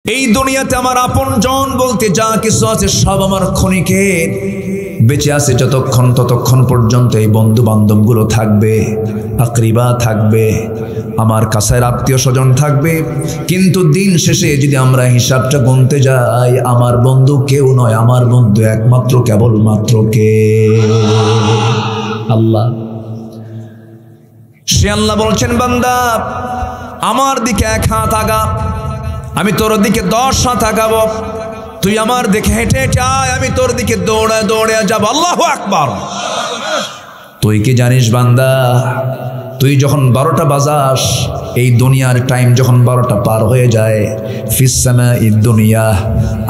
এই দুনিয়াতে আমার আপনজন বলতে যা কিছু আছে সব আমার ক্ষণিকের। বেঁচে আছে যতক্ষণ ততক্ষণ পর্যন্ত এই বন্ধু বান্ধবগুলো থাকবে, আকরিবা থাকবে, আমার কাছের আত্মীয় স্বজন থাকবে। কিন্তু দিন শেষে যদি আমরা হিসাবটা গুনতে যাই, আমার বন্ধু কেউ নয়, আমার বন্ধু একমাত্র কেবলমাত্র কে? আল্লাহ। সে আল্লাহ বলছেন, বান্দা আমার দিকে 1 হাত আগা, আমি তোর দিকে 10 হাত আগাবো। তুই আমার দিকে হেঁটে হেঁটে আয়, আমি তোর দিকে দৌড়ে দৌড়ে যাব। আল্লাহু আকবার। তুই কি জানিস বান্দা, তুই যখন 12টা বাজাস, এই দুনিয়ার টাইম যখন 12টা পার হয়ে যায়, ফিস সামাঈদ দুনিয়া,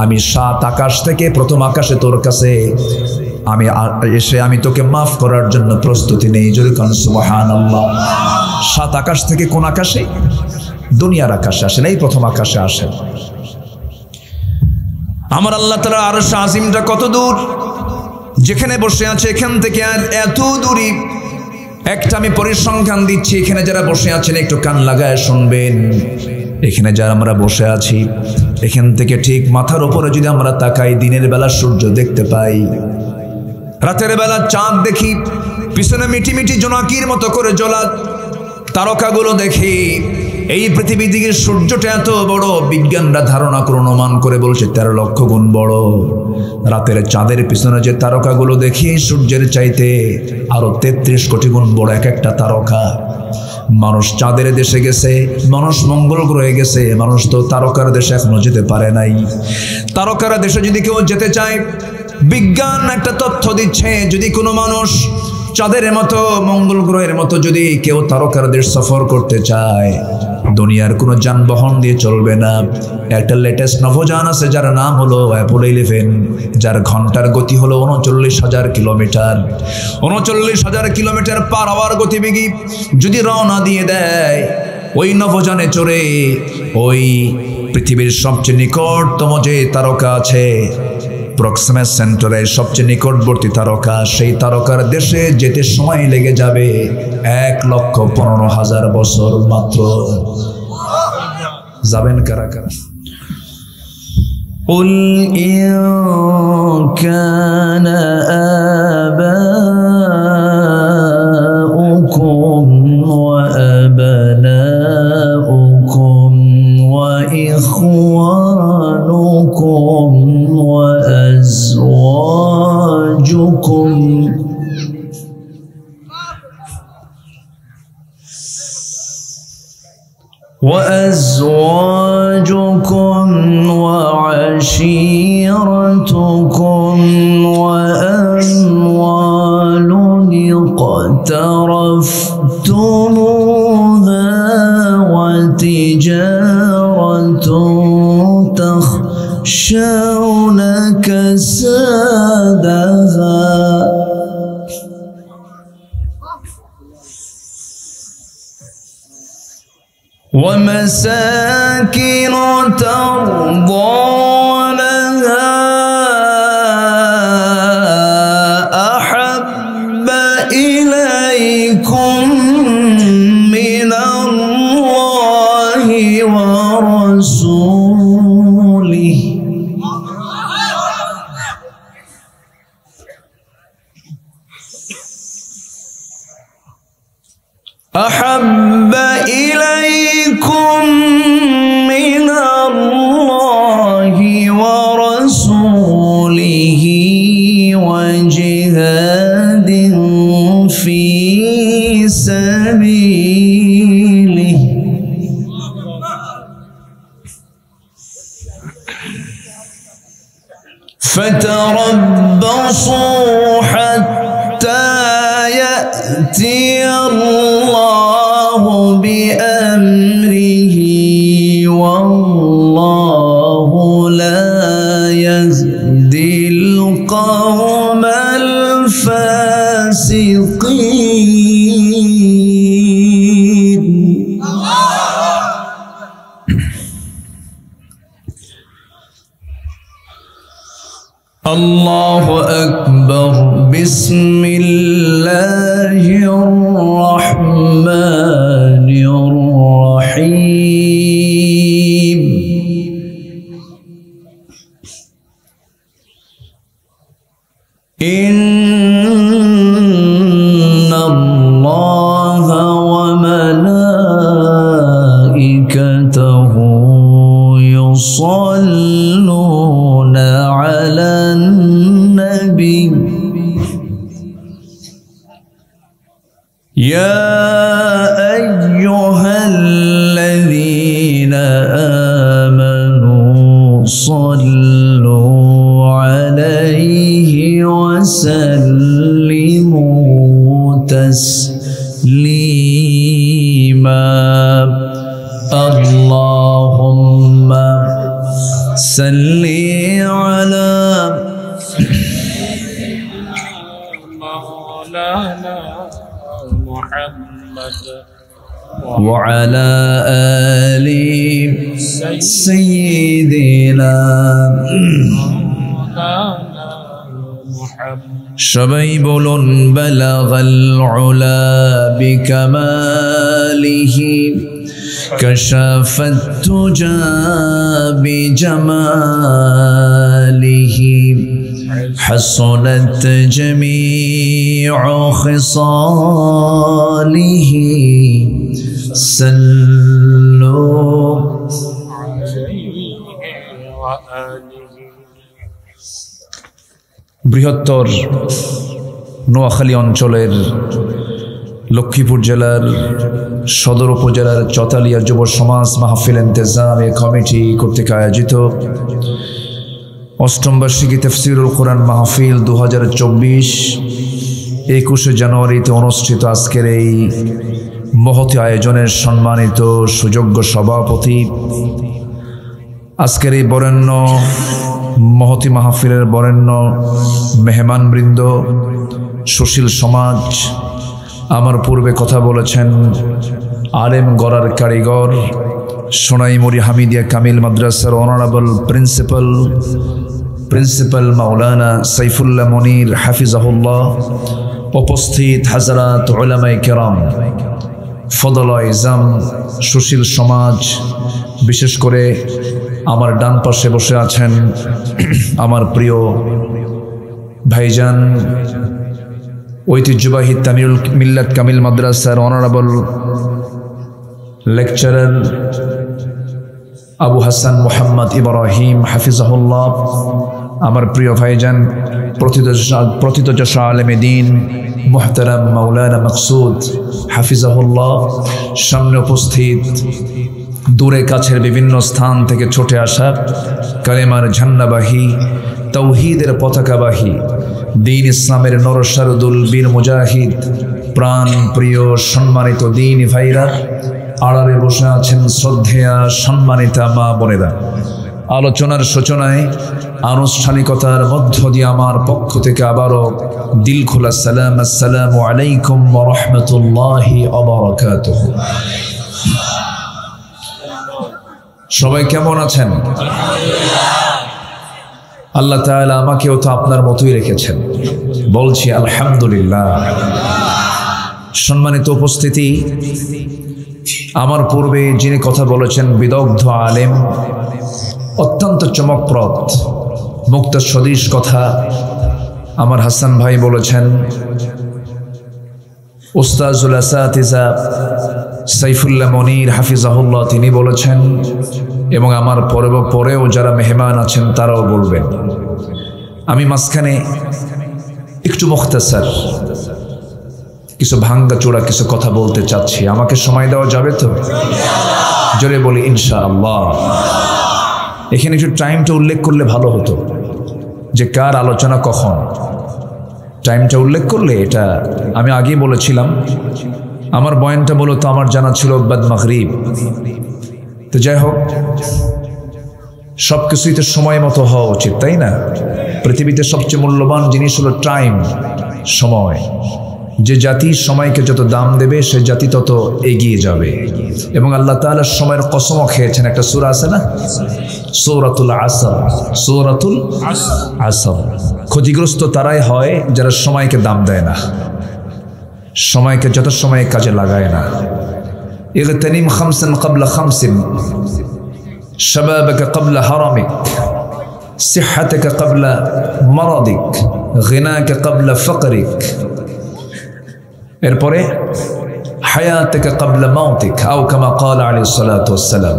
আমি 7 আকাশ থেকে প্রথম আকাশে তোর কাছে আমি এসে আমি তোকে মাফ করার জন্য প্রস্তুতি নেই। জোরে কান সুবহানাল্লাহ। 7 আকাশ থেকে কোন আকাশে? দুনিয়ার আকাশে আসেন, এই প্রথম আকাশে আসেন। আমার আল্লাহ তাআলা আরশ আজিমটা কত দূর, যেখানে বসে আছে এখান থেকে আর এত দূরে। একটা আমি পরিসংখ্যান দিচ্ছি, এখানে যারা বসে আছেন একটু কান লাগায় শুনবেন। এখানে যারা আমরা বসে আছি, এখান থেকে ঠিক মাথার উপরে যদি আমরা তাকাই, দিনের বেলা সূর্য দেখতে পাই, রাতের বেলা চাঁদ দেখি, পিছনে মিটি মিটি জোনাকির মতো করে জ্বলা তারকাগুলো দেখি। এই পৃথিবী দিকে সূর্যটা এত বড়, বিজ্ঞানরা ধারণা করে অনুমান করে বলছে 13 লক্ষ গুণ বড়। রাতের চাঁদের পিছনে যে তারকাগুলো দেখি, সূর্যের চাইতে আরো 33 কোটি গুণ বড় এক একটা তারকা। মানুষ চাঁদের দেশে গেছে, মানুষ মঙ্গল গ্রহে গেছে, মানুষ তো তারকার দেশে এখনো যেতে পারে নাই। তারকার দেশে যদি কেউ যেতে চায়, বিজ্ঞান একটা তথ্য দিচ্ছে, যদি কোনো মানুষ চাঁদের মতো মঙ্গল গ্রহের মতো যদি কেউ তারকার দেশ সফর করতে চায়, দুনিয়ার কোনো যানবাহন দিয়ে চলবে না। একটা লেটেস্ট নভোযান আছে যার নাম হলো অ্যাপোলো 11, যার ঘন্টার গতি হলো 39,000 কিলোমিটার। 39,000 কিলোমিটার পার আওয়ার গতিবেগে যদি রওনা দিয়ে দেয়, ওই নভোযানে চড়ে ওই পৃথিবীর সবচেয়ে নিকটতম যে তারকা আছে, প্রক্সিমা সেন্টারের সবচেয়ে নিকটবর্তী তারকা, সেই তারকার দেশে যেতে সময় লেগে যাবে 1,15,000 বছর মাত্র। যাবেন কারা কারা? قل إن كان آباؤكم وأبناؤكم وإخوانكم وأزواجكم وعشيرتكم وأموال اقترفتموها وتجارة تخشون كسادها ومساكن ترضونها أحب إليكم من الله ورسوله أحب إليكم من الله ورسوله وجهاد في سبيله فتربصوا حتى يأتي الله بأمره والله لا يهدي القوم الفاسقين. الله أكبر. بسم الله الرحمن الرحيم. ইন্নাল্লাহা ওয়া মালাইকাতাহু ইউসাল্লুনা আলান নবী ইয়া আইয়ুহাল্লাযীনা আমানু সাল্লু আলাইহি ওয়া সাল্লিমু তাসলিমা আল্লাহুম্মা সাল্লি আলা মাওলানা মুহাম্মদ وعلى آل سيدنا সবাই বলুন বালাগাল উলা বিকামালিহি কাশাফাত তুজা বিজামালিহি حسنت جميع خصاله صلوا عليه وآله বৃহত্তর নোয়াখালী অঞ্চলের লক্ষ্মীপুর জেলার সদর উপজেলার চতালিয়া যুব সমাজ মাহফিল ইন্তেজামে কমিটি কর্তৃক আয়োজিত অষ্টম বার্ষিকী তাফসীরুল কোরআন মাহফিল 2024 21 জানুয়ারিতে অনুষ্ঠিত আজকের এই মহতি আয়োজনের সম্মানিত সুযোগ্য সভাপতি, আজকের এই বরেণ্য মহতি মাহফিলের বরেণ্য মেহমানবৃন্দ, সুশীল সমাজ, আমার পূর্বে কথা বলেছেন আলেম গড়ার কারিগর সোনাইমুড়ি হামিদিয়া কামিল মাদ্রাসার অনারেবল প্রিন্সিপাল মাওলানা সাইফুল্লাহ মনির হাফিজাহুল্লাহ, উপস্থিত হাজারাত উলামায়ে কেরাম, ফদলায়ে ইজাম, সুশীল সমাজ, বিশেষ করে আমার ডান পাশে বসে আছেন আমার প্রিয় ভাইজান ঐতিহ্যবাহী তামিরুল মিল্লাত কামিল মাদ্রাসার অনারেবল লেকচারার আবু হাসান মোহাম্মদ ইব্রাহিম হাফিজাহুল্লাহ, আমার প্রিয় ভাইজান প্রথিতযশা আলেমে দ্বীন মুহতারাম মাওলানা মাকসুদ হাফিজাহুল্লাহ, সামনে উপস্থিত দূরে কাছের বিভিন্ন স্থান থেকে ছুটে আসা কালেমার ঝান্ডাবাহী, তাওহীদের পতাকাবাহী, দ্বীন ইসলামের নরসারদুল বীর মুজাহিদ, প্রাণ প্রিয় সম্মানিত দ্বীনি ভাইরা, আড়ালে বসে আছেন শ্রদ্ধেয়া সম্মানিতা মা বোনেরা, আলোচনার সূচনায় আনুষ্ঠানিকতার মধ্য দিয়ে আমার পক্ষ থেকে আবারও দিল খোলা সালাম, আসসালামু আলাইকুম ওয়া রাহমাতুল্লাহি ওয়া বারাকাতুহু। সবাই কেমন আছেন? আল্লাহ তাআলা আমাকেও তো আপনার মতোই রেখেছেন, বলছি আলহামদুলিল্লাহ। সম্মানিত উপস্থিতি, আমার পূর্বে যিনি কথা বলেছেন বিদগ্ধ আলেম, অত্যন্ত চমকপ্রদ মুক্ত সদৃশ কথা আমার হাসান ভাই বলেছেন, উস্তাজুল আসাতিজা সাইফুল্লাহ মনির হাফিজাহুল্লাহ তিনি বলেছেন, এবং আমার পরেও যারা মেহমান আছেন তারাও বলবেন। আমি মাঝখানে একটু মুখতাসার কিছু ভাঙ্গা চোরা কিছু কথা বলতে চাচ্ছি, আমাকে সময় দেওয়া যাবে তো? জোরে বলি ইনশাআল্লাহ। এখানে একটু টাইমটা উল্লেখ করলে ভালো হতো, যে কার আলোচনা কখন, টাইমটা উল্লেখ করলে এটা আমি আগেই বলেছিলাম। আমার বয়ানটা মূলত আমার জানা ছিল বাদ মাগরিব, তো যাই হোক সব কিছুই তো সময় মতো হওয়া উচিত, তাই না? পৃথিবীতে সবচেয়ে মূল্যবান জিনিস হলো টাইম, সময়। যে জাতি সময়কে যত দাম দেবে সে জাতি তত এগিয়ে যাবে। এবং আল্লাহ তাআলা সময়ের কসমও খেয়েছেন, একটা সূরা আছে না, সূরাতুল আসর। সূরাতুল আসর। ক্ষতিগ্রস্ত তারাই হয় যারা সময়কে দাম দেয় না, সময়কে যত সময় কাজে লাগায় না। ইগতানিম খামসান ক্বাবলা খামসিন শাবাবাকা ক্বাবলা হারামিক। সিহহাতাকা ক্বাবলা মারাদিক, গিনাকা ক্বাবলা ফাকরিক, এরপরে হায়াতাকা ক্বাবলা মাউতিক, আও কামা ক্বালা আলাইহিস সালাতু ওয়াস সালাম।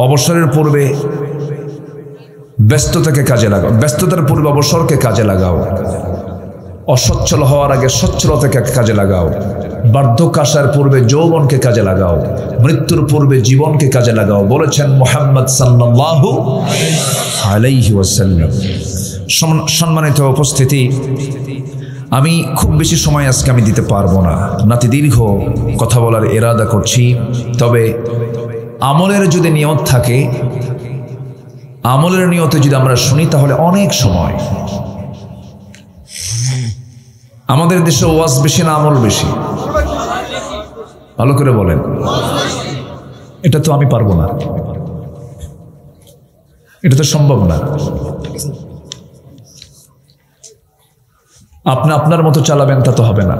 অবসরের পূর্বে ব্যস্ততাকে কাজে লাগাও, ব্যস্ততার পূর্বে অবসরকে কাজে লাগাও, অসচ্ছল হওয়ার আগে সচ্ছলতাকে কাজে লাগাও, বার্ধক্য আসার পূর্বে যৌবনকে কাজে লাগাও, মৃত্যুর পূর্বে জীবনকে কাজে লাগাও, বলেছেন মুহাম্মদ সাল্লাল্লাহু আলাইহি ওয়াসাল্লাম। সম্মানিত উপস্থিতি, আমি খুব বেশি সময় আজকে আমি দিতে পারবো না, নাতি দীর্ঘ কথা বলার ইরাদা করছি। তবে আমলের যদি নিয়ত থাকে, আমলের নিয়তে যদি আমরা শুনি তাহলে অনেক সময়। আমাদের দেশে ওয়াজ বেশি না আমল বেশি? ভালো করে বলেন। এটা তো আমি পারবো না, এটা তো সম্ভব না। আপনি আপনার মতো চালাবেন তা তো হবে না।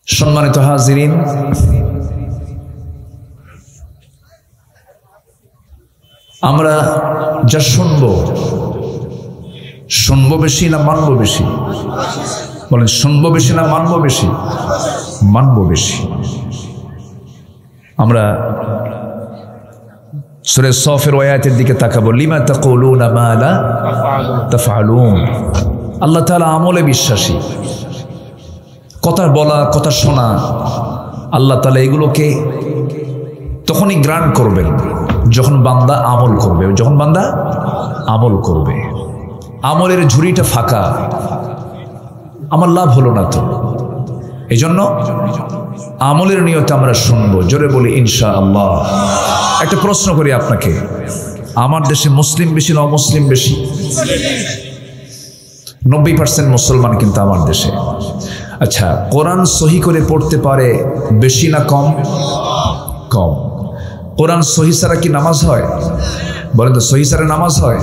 সম্মানিত হাজিরিন, আমরা যা শুনবো বেশি না মানবো বেশি? বলেন, শুনবো বেশি না মানবো বেশি? মানবো বেশি। আমরা সূরা সফের আয়াতের দিকে তাকাবো, লিমা তাকুলুনা মা লা তাফআলুন। আল্লাহ তাআলা আমলে বিশ্বাসী, কথা বলা কথা শোনা, আল্লাহ তাআলা এগুলোকে তখনই গ্রান্ট করবেন যখন বান্দা আমল করবে, যখন বান্দা আমল করবে। আমলের ঝুড়িটা ফাঁকা, আমার লাভ হলো না তো, এই জন্য আমলের নিয়তে আমরা শুনবো। জোরে বলি ইনশাআল্লাহ। একটা প্রশ্ন করি আপনাকে, আমার দেশে মুসলিম বেশি না অমুসলিম বেশি? 90% মুসলমান কিন্তু আমার দেশে। আচ্ছা, কোরআন সহি করে পড়তে পারে বেশি না কম? কম। কোরআন সহি ছাড়া কি নামাজ হয়? বলেন তো, সহি ছাড়া নামাজ হয়?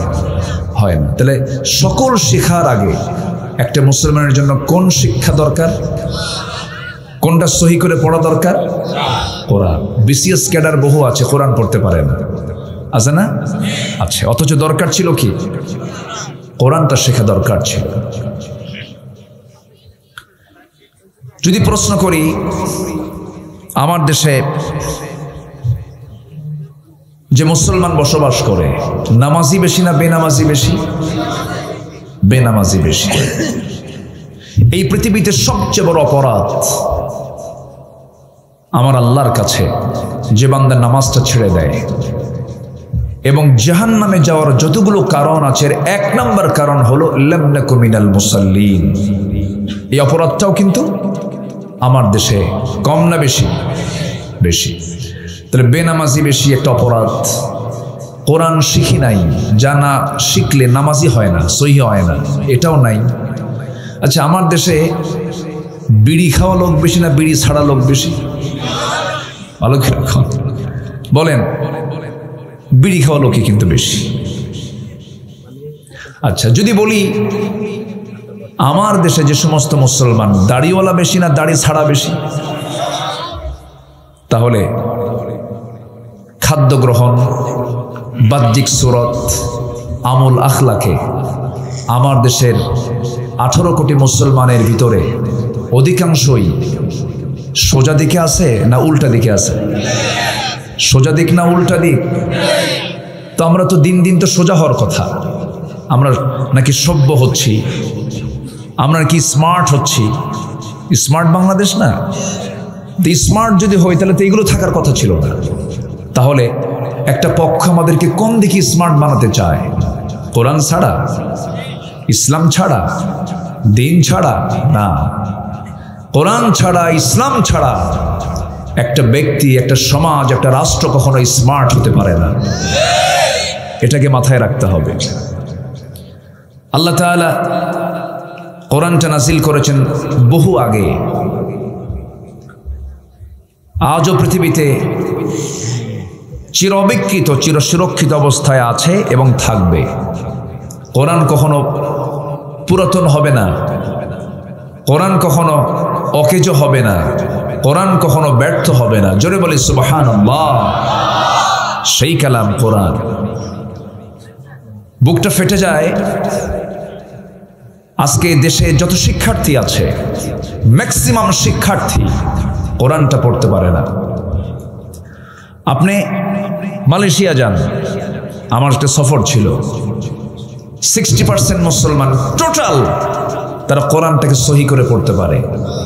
হয় না। তাহলে সকল শেখার আগে একটা মুসলমানের জন্য কোন শিক্ষা দরকার? কোনটা সহি করে পড়া দরকার? কোরআন। বিসিএস ক্যাডার বহু আছে, কোরআন পড়তে পারে না, আছে না? আচ্ছা, অথচ দরকার ছিল কি? কোরআনটা শেখা দরকার ছিল। যদি প্রশ্ন করি, আমার দেশে যে মুসলমান বসবাস করে, নামাজি বেশি না বেনামাজি বেশি? বেনামাজি বেশি। এই পৃথিবীতে সবচেয়ে বড় অপরাধ আমার আল্লাহর কাছে যে বান্দা নামাজটা ছেড়ে দেয়, এবং জাহান্নামে যাওয়ার যতগুলো কারণ আছে, এক নাম্বার কারণ হলো লাম নাকু মিনাল মুসাল্লিন। এই অপরাধটাও কিন্তু আমার দেশে কম না বেশি? বেশি। তাহলে বেনামাজি বেশি একটা অপরাধ। কোরআন শিখি নাই, যা না শিখলে নামাজি হয় না, সহি হয় না, এটাও নাই। আচ্ছা, আমার দেশে বিড়ি খাওয়া লোক বেশি না বিড়ি ছাড়া লোক বেশি? ভালো কিরকম বলেন? বিড়ি খাওয়া লোকই কিন্তু বেশি। আচ্ছা, যদি বলি আমার দেশে যে সমস্ত মুসলমান, দাড়িওয়ালা বেশি না দাড়ি ছাড়া বেশি? তাহলে খাদ্য গ্রহণ, বাহ্যিক সুরত, আমল, আখলাকে আমার দেশের 18 কোটি মুসলমানের ভিতরে অধিকাংশই সোজা দিকে আছে না উল্টা দিকে আছে? সোজা দিক না উল্টা দিক? তো আমরা তো দিন দিন তো সোজা হওয়ার কথা। আমরা নাকি সভ্য হচ্ছি, আমরা কি স্মার্ট হচ্ছি? স্মার্ট বাংলাদেশ না? স্মার্ট যদি হয় তাহলে তো এগুলো থাকার কথা ছিল না। তাহলে একটা পক্ষ আমাদেরকে কোন দিকে স্মার্ট বানাতে চায়? কোরআন ছাড়া, ইসলাম ছাড়া, দিন ছাড়া না। কোরআন ছাড়া, ইসলাম ছাড়া একটা ব্যক্তি, একটা সমাজ, একটা রাষ্ট্র কখনো স্মার্ট হতে পারে না। এটাকে মাথায় রাখতে হবে। আল্লাহ তাআলা কোরআনটা নাজিল করেছেন বহু আগে। আজও পৃথিবীতে চিরবিকৃত, চিরসুরক্ষিত অবস্থায় আছে এবং থাকবে। কোরআন কখনো পুরাতন হবে না, কোরআন কখনো অকেজো হবে না, কোরআন কখনো ব্যর্থ হবে না। জোরে বলি সুবহানাল্লাহ। সেই কালাম কোরআন। বুকটা ফেটে যায়। আজকে দেশে যত শিক্ষার্থী আছে ম্যাক্সিমাম শিক্ষার্থী কোরআনটা পড়তে পারে না। আপনি মালয়েশিয়া যান, আমার একটা সফর ছিল, 60% মুসলমান টোটাল তারা কোরআনটাকে সহি করে পড়তে পারে।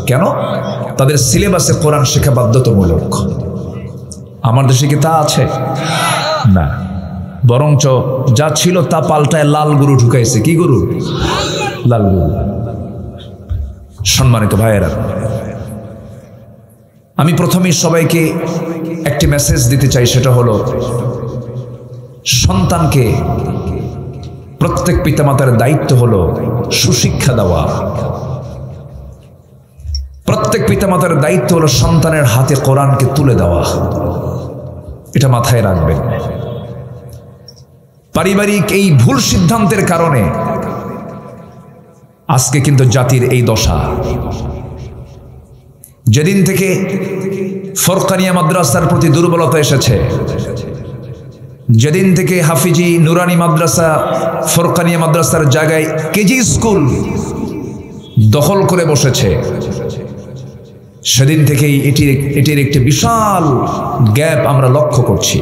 কেন? তাদের সিলেবাসে কোরআন শেখা বাধ্যতামূলক। আমার দেশে কি তা আছে? না, বরঞ্চ যা ছিল তা পাল্টায় লাল গুরু ঢুকাইছে। কি গুরু? লাল গুরু। সম্মানিত ভাইয়েরা, আমি প্রথমেই সবাইকে একটি মেসেজ দিতে চাই, সেটা হলো সন্তানকে প্রত্যেক পিতামাতার দায়িত্ব হলো সুশিক্ষা দেওয়া। প্রত্যেক পিতামাতার দায়িত্ব হলো সন্তানের হাতে কোরআনকে তুলে দেওয়া। এটা মাথায় রাখবেন। পারিবারিক এই ভুল সিদ্ধান্তের কারণে আজকে কিন্তু জাতির এই দশা। যেদিন থেকে ফরকানিয়া মাদ্রাসার প্রতি দুর্বলতা এসেছে, যেদিন থেকে হাফিজি নুরানি মাদ্রাসা ফরকানিয়া মাদ্রাসার জায়গায় কেজি স্কুল দখল করে বসেছে, সেদিন থেকেই এটির একটি বিশাল গ্যাপ আমরা লক্ষ্য করছি।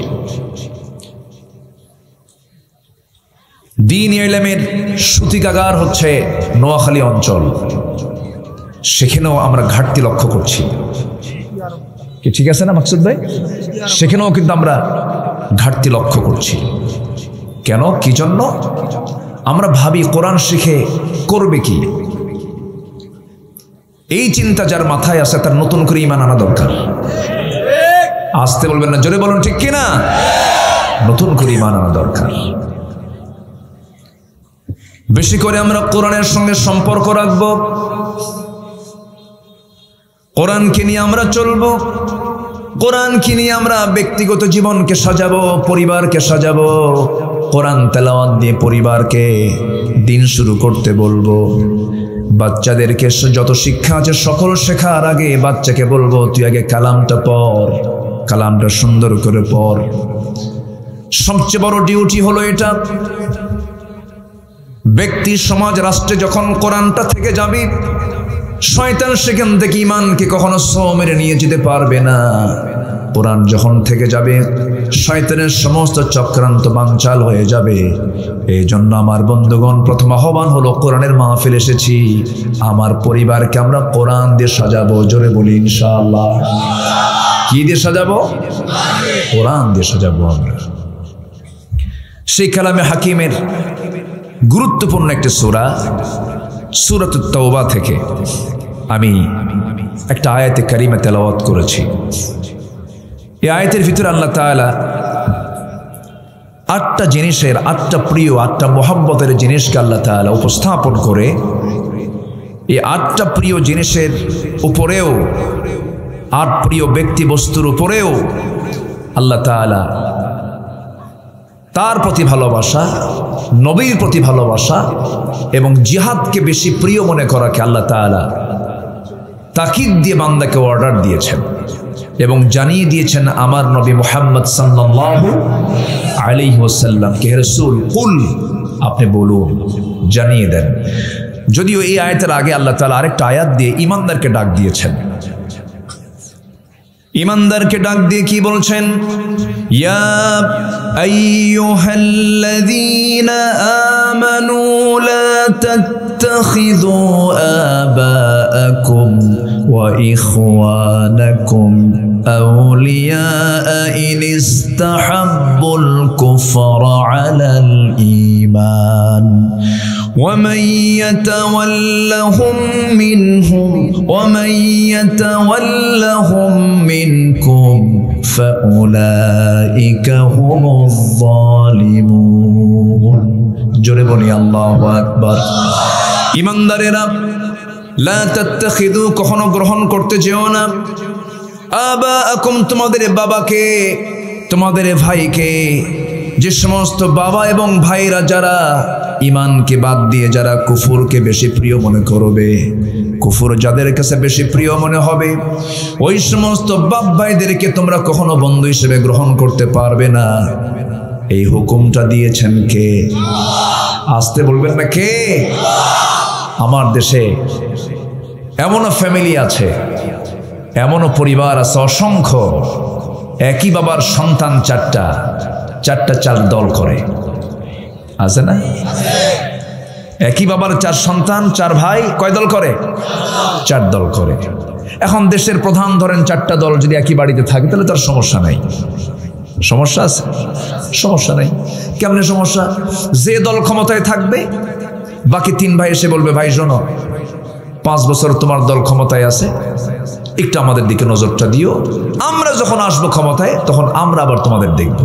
দ্বীন ইলমের সূতিকাগার হচ্ছে নোয়াখালী অঞ্চল, সেখানেও আমরা ঘাটতি লক্ষ্য করছি। কি ঠিক আছে না মাকসুদ ভাই? সেখানেও কিন্তু আমরা ঘাটতি লক্ষ্য করছি। কেন? কি জন্য? আমরা ভাবি কোরআন শিখে করবে কি? এই চিন্তা যার মাথায় আসে তার নতুন করে ঈমান আনা দরকার। আসতে বলবেন না, জোরে বলুন ঠিক কিনা? নতুন করে ঈমান আনা দরকার। বেশি করে আমরা কোরআনের সঙ্গে সম্পর্ক রাখবো, কোরআনকে নিয়ে আমরা চলবো, কোরআনকে নিয়ে আমরা ব্যক্তিগত জীবনকে সাজাবো, পরিবারকে সাজাবো। কোরআন তেলাওয়াত দিয়ে পরিবারকে দিন শুরু করতে বলবো। বাচ্চাদেরকে যত শিক্ষা আছে সকল শেখার আগে বাচ্চাকে বলবো, তুই আগে কালামটা পড়, কালামটা সুন্দর করে পড়। সবচেয়ে বড় ডিউটি হলো এটা। ব্যক্তি, সমাজ, রাষ্ট্রে যখন কোরআনটা থেকে যাবে, শয়তান সেখান থেকে ঈমানকে কখনো ছো মেরে নিয়ে যেতে পারবে না। কোরআন যখন থেকে যাবে, শয়তানের সমস্ত চক্রান্ত বানচাল হয়ে যাবে। এই জন্য আমার বন্ধুগণ, প্রথম আহ্বান হলো কোরআনের মাহফিল এসেছি, আমার পরিবারকে আমরা কোরআন দিয়ে সাজাবো। জোরে বলি ইনশাআল্লাহ। কি দিয়ে সাজাবো? কোরআন দিয়ে সাজাবো আমরা। সেই কালামে হাকিমের গুরুত্বপূর্ণ একটি সূরা, সূরাতুত তাওবা থেকে আমি একটা আয়াতে কারিমা তেলাওয়াত করেছি। এই আয়াতের ভিতরে আল্লাহ তাআলা 8টা জিনিসের, 8টা প্রিয়, 8টা মোহাব্বতের জিনিসকে আল্লাহ তাআলা উপস্থাপন করে এই 8টা প্রিয় জিনিসের উপরেও, 8 প্রিয় ব্যক্তি বস্তুর উপরেও আল্লাহ তাআলা তার প্রতি ভালোবাসা, নবীর প্রতি ভালোবাসা এবং জিহাদকে বেশি প্রিয় মনে করাকে আল্লাহ তাআলা তাকিদ দিয়ে বান্দাকে অর্ডার দিয়েছেন এবং জানিয়ে দিয়েছেন আমার নবী মুহাম্মদ সাল্লাল্লাহু আলাইহি ওয়াসাল্লামকে, হে রাসূল কুল, আপনি বলুন, জানিয়ে দেন। যদিও এই আয়াতের আগে আল্লাহ তাআলা আরেকটা আয়াত দিয়ে ঈমানদারকে ডাক দিয়েছেন। ঈমানদারকে ডাক দিয়ে কি বলছেন? ইয়া আইয়ুহাল্লাযীনা আমানু লা তাত্তাখিযু আবাআকুম ওয়া ইখওয়ানাকুম আউলিয়া ইন ইসতাহাব্বুল কুফরা আলাল ঈমান ومن يتولهم منكم فأولئك هم الظالمون। জোরে বলি আল্লাহু আকবার। ঈমানদারেরা, লা তাত্তাখিযু, কখনো গ্রহণ করতে যেও না, আবাআকুম, তোমাদের বাবাকে, তোমাদের ভাইকে। যে সমস্ত বাবা এবং ভাইরা যারা ঈমানকে বাদ দিয়ে যারা কুফরকে বেশি প্রিয় মনে করবে, কুফর যাদের কাছে বেশি প্রিয় মনে হবে ওই সমস্ত বাপ ভাইদেরকে তোমরা কখনো বন্ধু হিসেবে গ্রহণ করতে পারবে না। এই হুকুমটা দিয়েছেন কে? আসতে বলবেন না কে? আমার দেশে এমনও ফ্যামিলি আছে, এমনও পরিবার আছে অসংখ্য, একই বাবার সন্তান চারটা চার দল করে, আছে না? একই বাবার চার সন্তান, চার ভাই, কয় দল করে? চার দল করে। এখন দেশের প্রধান ধরেন চারটা দল যদি একই বাড়িতে থাকে তাহলে তার সমস্যা নাই। সমস্যা আছে? সমস্যা নেই। কেমনে সমস্যা? যে দল ক্ষমতায় থাকবে বাকি তিন ভাই এসে বলবে, ভাই শোনো, 5 বছর তোমার দল ক্ষমতায় আছে, একটু আমাদের দিকে নজরটা দিও, আমরা যখন আসবো ক্ষমতায় তখন আমরা আবার তোমাদের দেখব।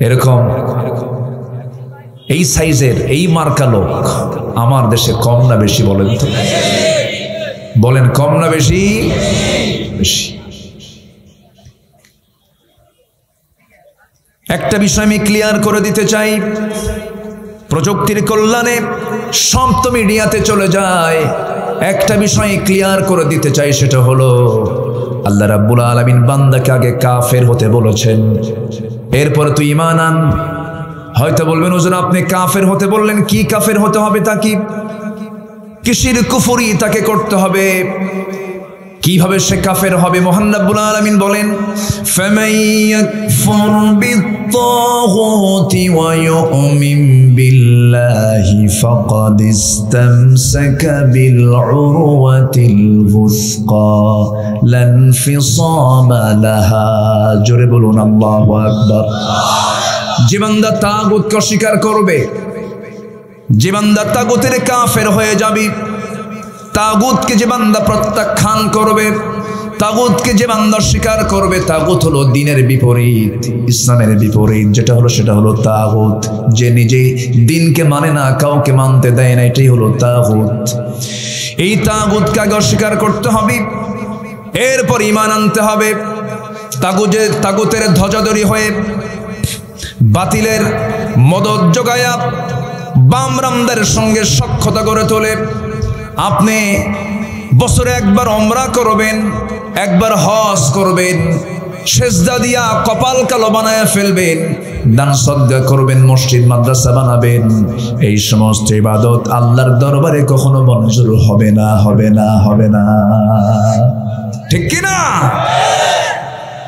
এরকম এই সাইজের এই মার্কা লোক আমার দেশে কম না বেশি? বলেন তো, বলেন কম না বেশি? বেশি। একটা বিষয় আমি ক্লিয়ার করে দিতে চাই, প্রযুক্তির কল্যাণে সব তো মিডিয়াতে চলে যায়। একটা বিষয় ক্লিয়ার করে দিতে চাই, সেটা হলো আল্লাহ রাব্বুল আলামিন বান্দাকে আগে কাফের হতে বলেছেন, এরপরে তুই ঈমান আন। হয়তো বলবেন হুজুর আপনি কাফের হতে বললেন, কি কাফের হতে হবে? তা কি কিসের কুফরি তাকে করতে হবে? কিভাবে সে কাফের হবে? মহান রব্বুল আলামিন বলেন, ফামান ইয়াকফুর বিত-তাগুতি ওয়া ইউমিন বিল্লাহি ফাকাদ ইসতামসাকা বিল উরওয়াতিল বুসকা লা ইনফিসামা লাহা। জোরে বলুন আল্লাহু আকবার। যে বান্দা তাগুতকে অস্বীকার করবে, যে বান্দা তাগুতের কাফের হয়ে যাবে, তাগুতকে যে বান্দা প্রত্যাখ্যান করবে, তাগুতকে যে বান্দা স্বীকার করবে, তাগুত হলো দ্বীনের বিপরীত, ইসলামের বিপরীত যেটা হলো সেটা হলো তাগুত। যে নিজেই দ্বীনকে মানে না, কাউকে মানতে দেয় না, এটাই হলো তাগুত। এই তাগুতকে আগে অস্বীকার করতে হবে, এরপর ঈমান আনতে হবে। তাগুতের ধ্বজাধরী হয়ে বাতিলের মদদ জোগায়া বামরামদের সঙ্গে সখ্যতা গড়ে তোলে। আপনি বছরে একবার উমরা করবেন, একবার হজ করবেন, সেজদা দিয়া কপাল কালো বানায় ফেলবেন, দান সদকা করবেন, মসজিদ মাদ্রাসা বানাবেন, এই সমস্ত ইবাদত আল্লাহর দরবারে কখনো মঞ্জুর হবে না, হবে না, হবে না। ঠিক কি না?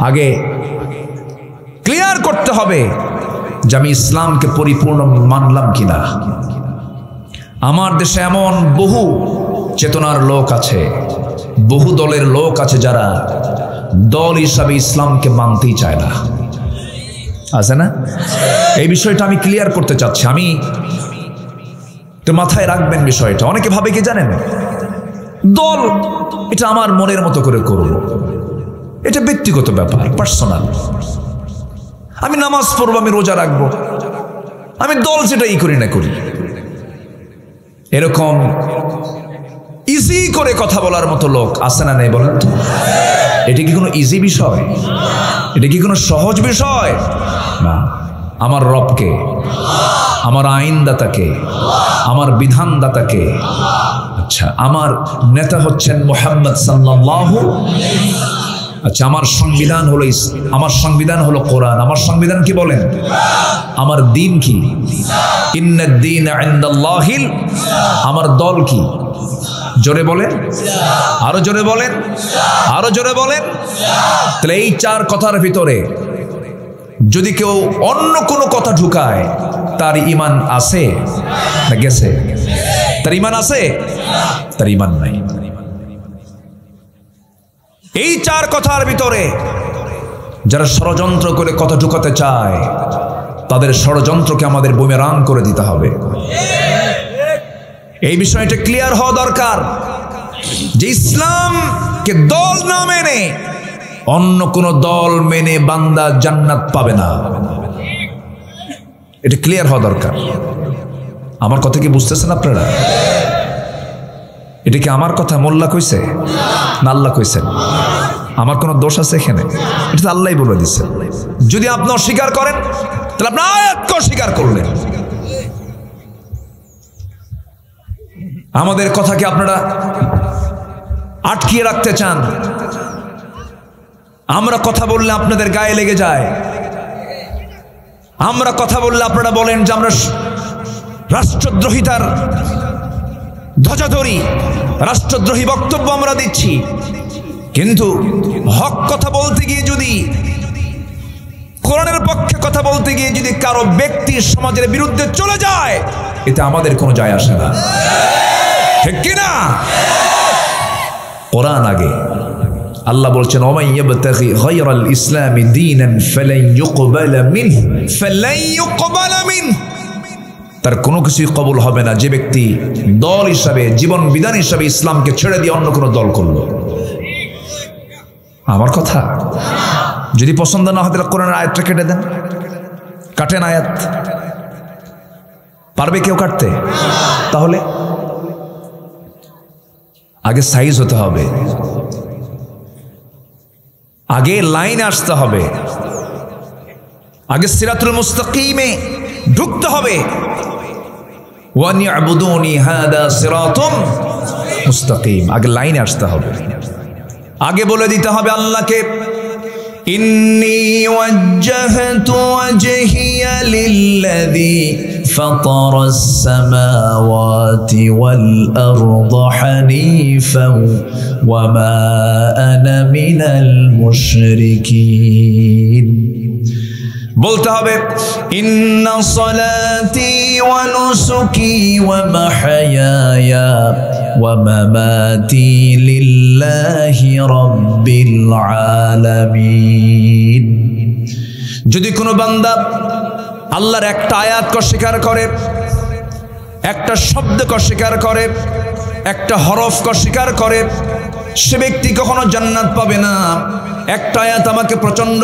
আগে ক্লিয়ার করতে হবে যে আমি ইসলামকে পরিপূর্ণ মানলাম কিনা। আমার দেশে এমন বহু চেতনার লোক আছে, বহু দলের লোক আছে যারা দল হিসাবে ইসলামকে মানতেই চায় না, আছে না? এই বিষয়টা আমি ক্লিয়ার করতে চাচ্ছি, আমি তো মাথায় রাখবেন বিষয়টা। অনেকে ভাবে কি জানেন, দল এটা আমার মনের মতো করে করব, এটা ব্যক্তিগত ব্যাপার, পার্সোনাল। আমি নামাজ পড়বো, আমি রোজা রাখবো, আমি দল যেটাই করি না করি। এরকম ইজি করে কথা বলার মতো লোক আছে না নেই বলেন তো? এটা কি কোনো ইজি বিষয়? এটা কি কোনো সহজ বিষয়? না। আমার রবকে, আমার আইনদাতাকে, আমার বিধানদাতাকে, আচ্ছা আমার নেতা হচ্ছেন মুহাম্মদ সাল্লাল্লাহু, আচ্ছা আমার সংবিধান হলো কোরআন। আমার সংবিধান কি বলেন? আমার দ্বীন কি? ইন্নাদ দীনা ইনদাল্লাহিল। আমার দল কি? জোরে বলেন, আরো জোরে বলেন, আরো জোরে বলেন। তাহলে এই 4 কথার ভিতরে যদি কেউ অন্য কোনো কথা ঢুকায়, তার ঈমান আছে না গেছে? তার ঈমান আছে? তার ঈমান নাই। এই 4 কথার ভিতরে যারা ষড়যন্ত্র করে কথা ঢুকাতে চায়, তাদের ষড়যন্ত্রকে আমাদের বুমেরাং করে দিতে হবে। এই বিষয়টা ক্লিয়ার হওয়া দরকার যে ইসলামকে দল না মেনে অন্য কোন দল মেনে বান্দা জান্নাত পাবে না। এটা ক্লিয়ার হওয়া দরকার। আমার কথা কি বুঝতেছেন আপনারা? এটা কি আমার কথা মোল্লা কইছে না আল্লাহ কইছেন? আমার কোনো দোষ আছে এখানে? এটা তো আল্লাহই বলে দিচ্ছে। যদি আপনি অস্বীকার করেন তাহলে আপনি আয়াতকে অস্বীকার করলেন। আমাদের কথাকে আপনারা আটকিয়ে রাখতে চান। আমরা কথা বললে আপনাদের গায়ে লেগে যায়। আমরা কথা বললে আপনারা বলেন যে আমরা রাষ্ট্রদ্রোহিতার ধ্বজা ধরি, রাষ্ট্রদ্রোহী বক্তব্য আমরা দিচ্ছি। কিন্তু হক কথা বলতে গিয়ে যদি, কোরআনের পক্ষে কথা বলতে গিয়ে যদি কারো ব্যক্তি সমাজের বিরুদ্ধে চলে যায়, এতে আমাদের কোনো যায় আসে না, ঠিক কিনা? কোরআন আগে। আল্লাহ বলছেন ওমাই ইয়াবতাগি গায়রাল ইসলামি দীনান ফালান ইউকবালা মিনহু ফালান ইউকবালা মিনহু, তার কোনো কিছুই কবুল হবে না যে ব্যক্তি দল হিসাবে, জীবন বিধান হিসাবে ইসলামকে ছেড়ে দিয়ে অন্য কোনো দল করলো। আমার কথা যদি পছন্দ না হয় তাহলে কোরআনের আয়াতটা কেটে দেন। কাটেন আয়াত, পারবে কেউ কাটতে? তাহলে আগে সাইজ হতে হবে, আগে লাইনে আসতে হবে, আগে সিরাতুল মুস্তাকিমে ঢুকতে হবে। ওয়ানি'বুদুনি হাদা সিরাতুম মুস্তাকিম, আগে লাইনে আসতে হবে, আগে বলে দিতে হবে আল্লাহকে ইন্নী ওয়াজ্জাহতু ওয়াজহিয়া লিল্লাযী ফাতারাস সামাওয়াতি ওয়াল আরদা হানিফাও ওয়া মা আনা মিনাল মুশরিকিন। বলতে হবে ইন্না সালাতি ওয়া নুসুকি ওয়া মাহয়ায়া ওয়া মামাতি লিল্লাহি রাব্বিল আলামিন। যদি কোনো বান্দা আল্লাহর একটা আয়াতকে অস্বীকার করে, একটা শব্দকে অস্বীকার করে, একটা হরফকে অস্বীকার করে, সে ব্যক্তি কখনো জান্নাত পাবে না। একটা আয়াত আমাকে প্রচন্ড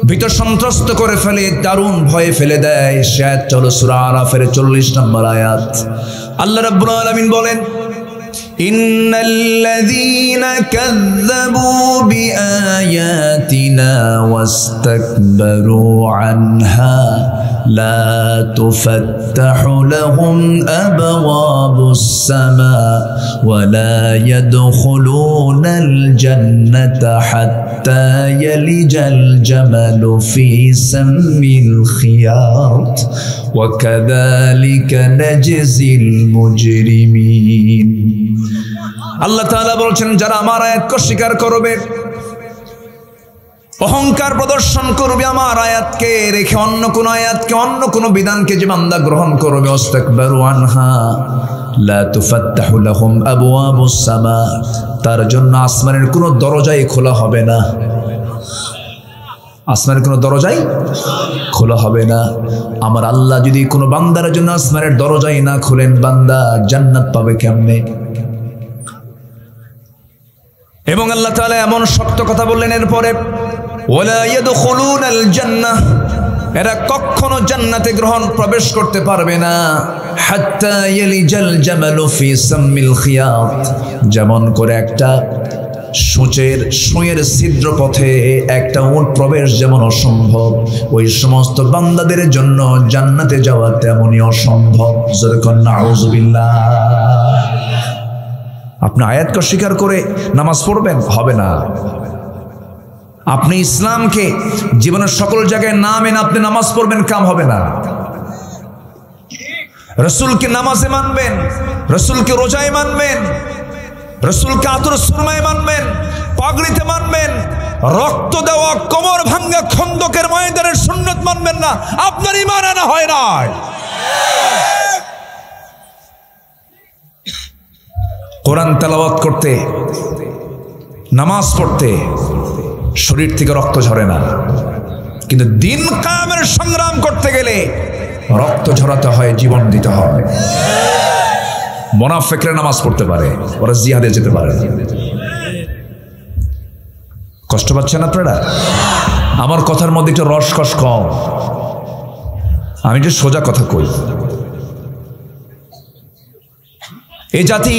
ভীত সন্ত্রস্ত করে ফেলে, দারুণ ভয়ে ফেলে দেয়। সে আয়াতটা হলো সূরা আরাফের 40 নম্বর আয়াত। আল্লাহ রাব্বুল আলামিন বলেন ইন্নাল্লাযীনা কাযযাবু বিআয়াতিনা ওয়াস্তাকবারু আনহা লা তুফাত্তাহু লাহুম আবওয়াবুস সামা ওয়া লা ইয়াদখুলুনাল জান্নাতা হাত্তা ইয়ালিজাল জামালু ফি সাম্মিল খিয়াত ওয়া কাযালিকা নাজজিল মুজরিমিন। আল্লাহ তাআলা বলছেন যারা আমার আয়াতকে অস্বীকার করবে, অহংকার প্রদর্শন করবে, আমার আয়াতকে রেখে অন্য কোন আয়াতকে, অন্য কোন বিধানকে যে বান্দা গ্রহণ করবে, ওয়াস্তাকবারু আনহা লা তুফাত্তাহু লাহুম আবওয়াবুস সামা, তার জন্য আসমানের কোনো দরজাই খোলা হবে না। আসমানের কোনো দরজাই খোলা হবে না। আমার আল্লাহ যদি কোনো বান্দার জন্য আসমানের দরজাই না খুলেন, বান্দা জান্নাত পাবে কেমনে? এবং আল্লাহ তাআলা এমন শক্ত কথা বললেন এরপরে, ওয়ালা ইয়াদখুলুনাল জান্নাহ, এরা কখনো জান্নাতে প্রবেশ করতে পারবে না, হাত্তা ইয়ালিজাল জামালু ফি সাম্মিল খিয়াত, যেমন করে একটা সুঁয়ের ছিদ্র পথে একটা উট প্রবেশ যেমন অসম্ভব, ওই সমস্ত বান্দাদের জন্য জান্নাতে যাওয়া তেমনই অসম্ভব। নাউযুবিল্লাহ। আপনি আয়াতকে স্বীকার করে নামাজ পড়বেন, হবে না। আপনি ইসলামকে জীবনের সকল জায়গায় না মেনে আপনি নামাজ পড়বেন, কাম হবে না। রাসূলকে নামাজে মানবেন, রাসূলকে রোজায় মানবেন, রাসূলকে আতর সুরমায় মানবেন, পাগড়িতে মানবেন, রক্ত দেওয়া কোমর ভাঙ্গা খন্দকের ময়দানের সুন্নত মানবেন না, আপনার ঈমান আনা হয় না। কোরআন তেলাওয়াত করতে, নামাজ পড়তে শরীর থেকে রক্ত ঝরে না, কিন্তু দিন কায়েমের সংগ্রাম করতে গেলে রক্ত ঝরাতে হয়, জীবন দিতে হয়। মুনাফিকরা নামাজ পড়তে পারে, ওরা জিহাদে যেতে পারে। কষ্ট পাচ্ছেন আপনারা? আমার কথার মধ্যে একটু রসকস কম, আমি যে সোজা কথা কই। এই জাতি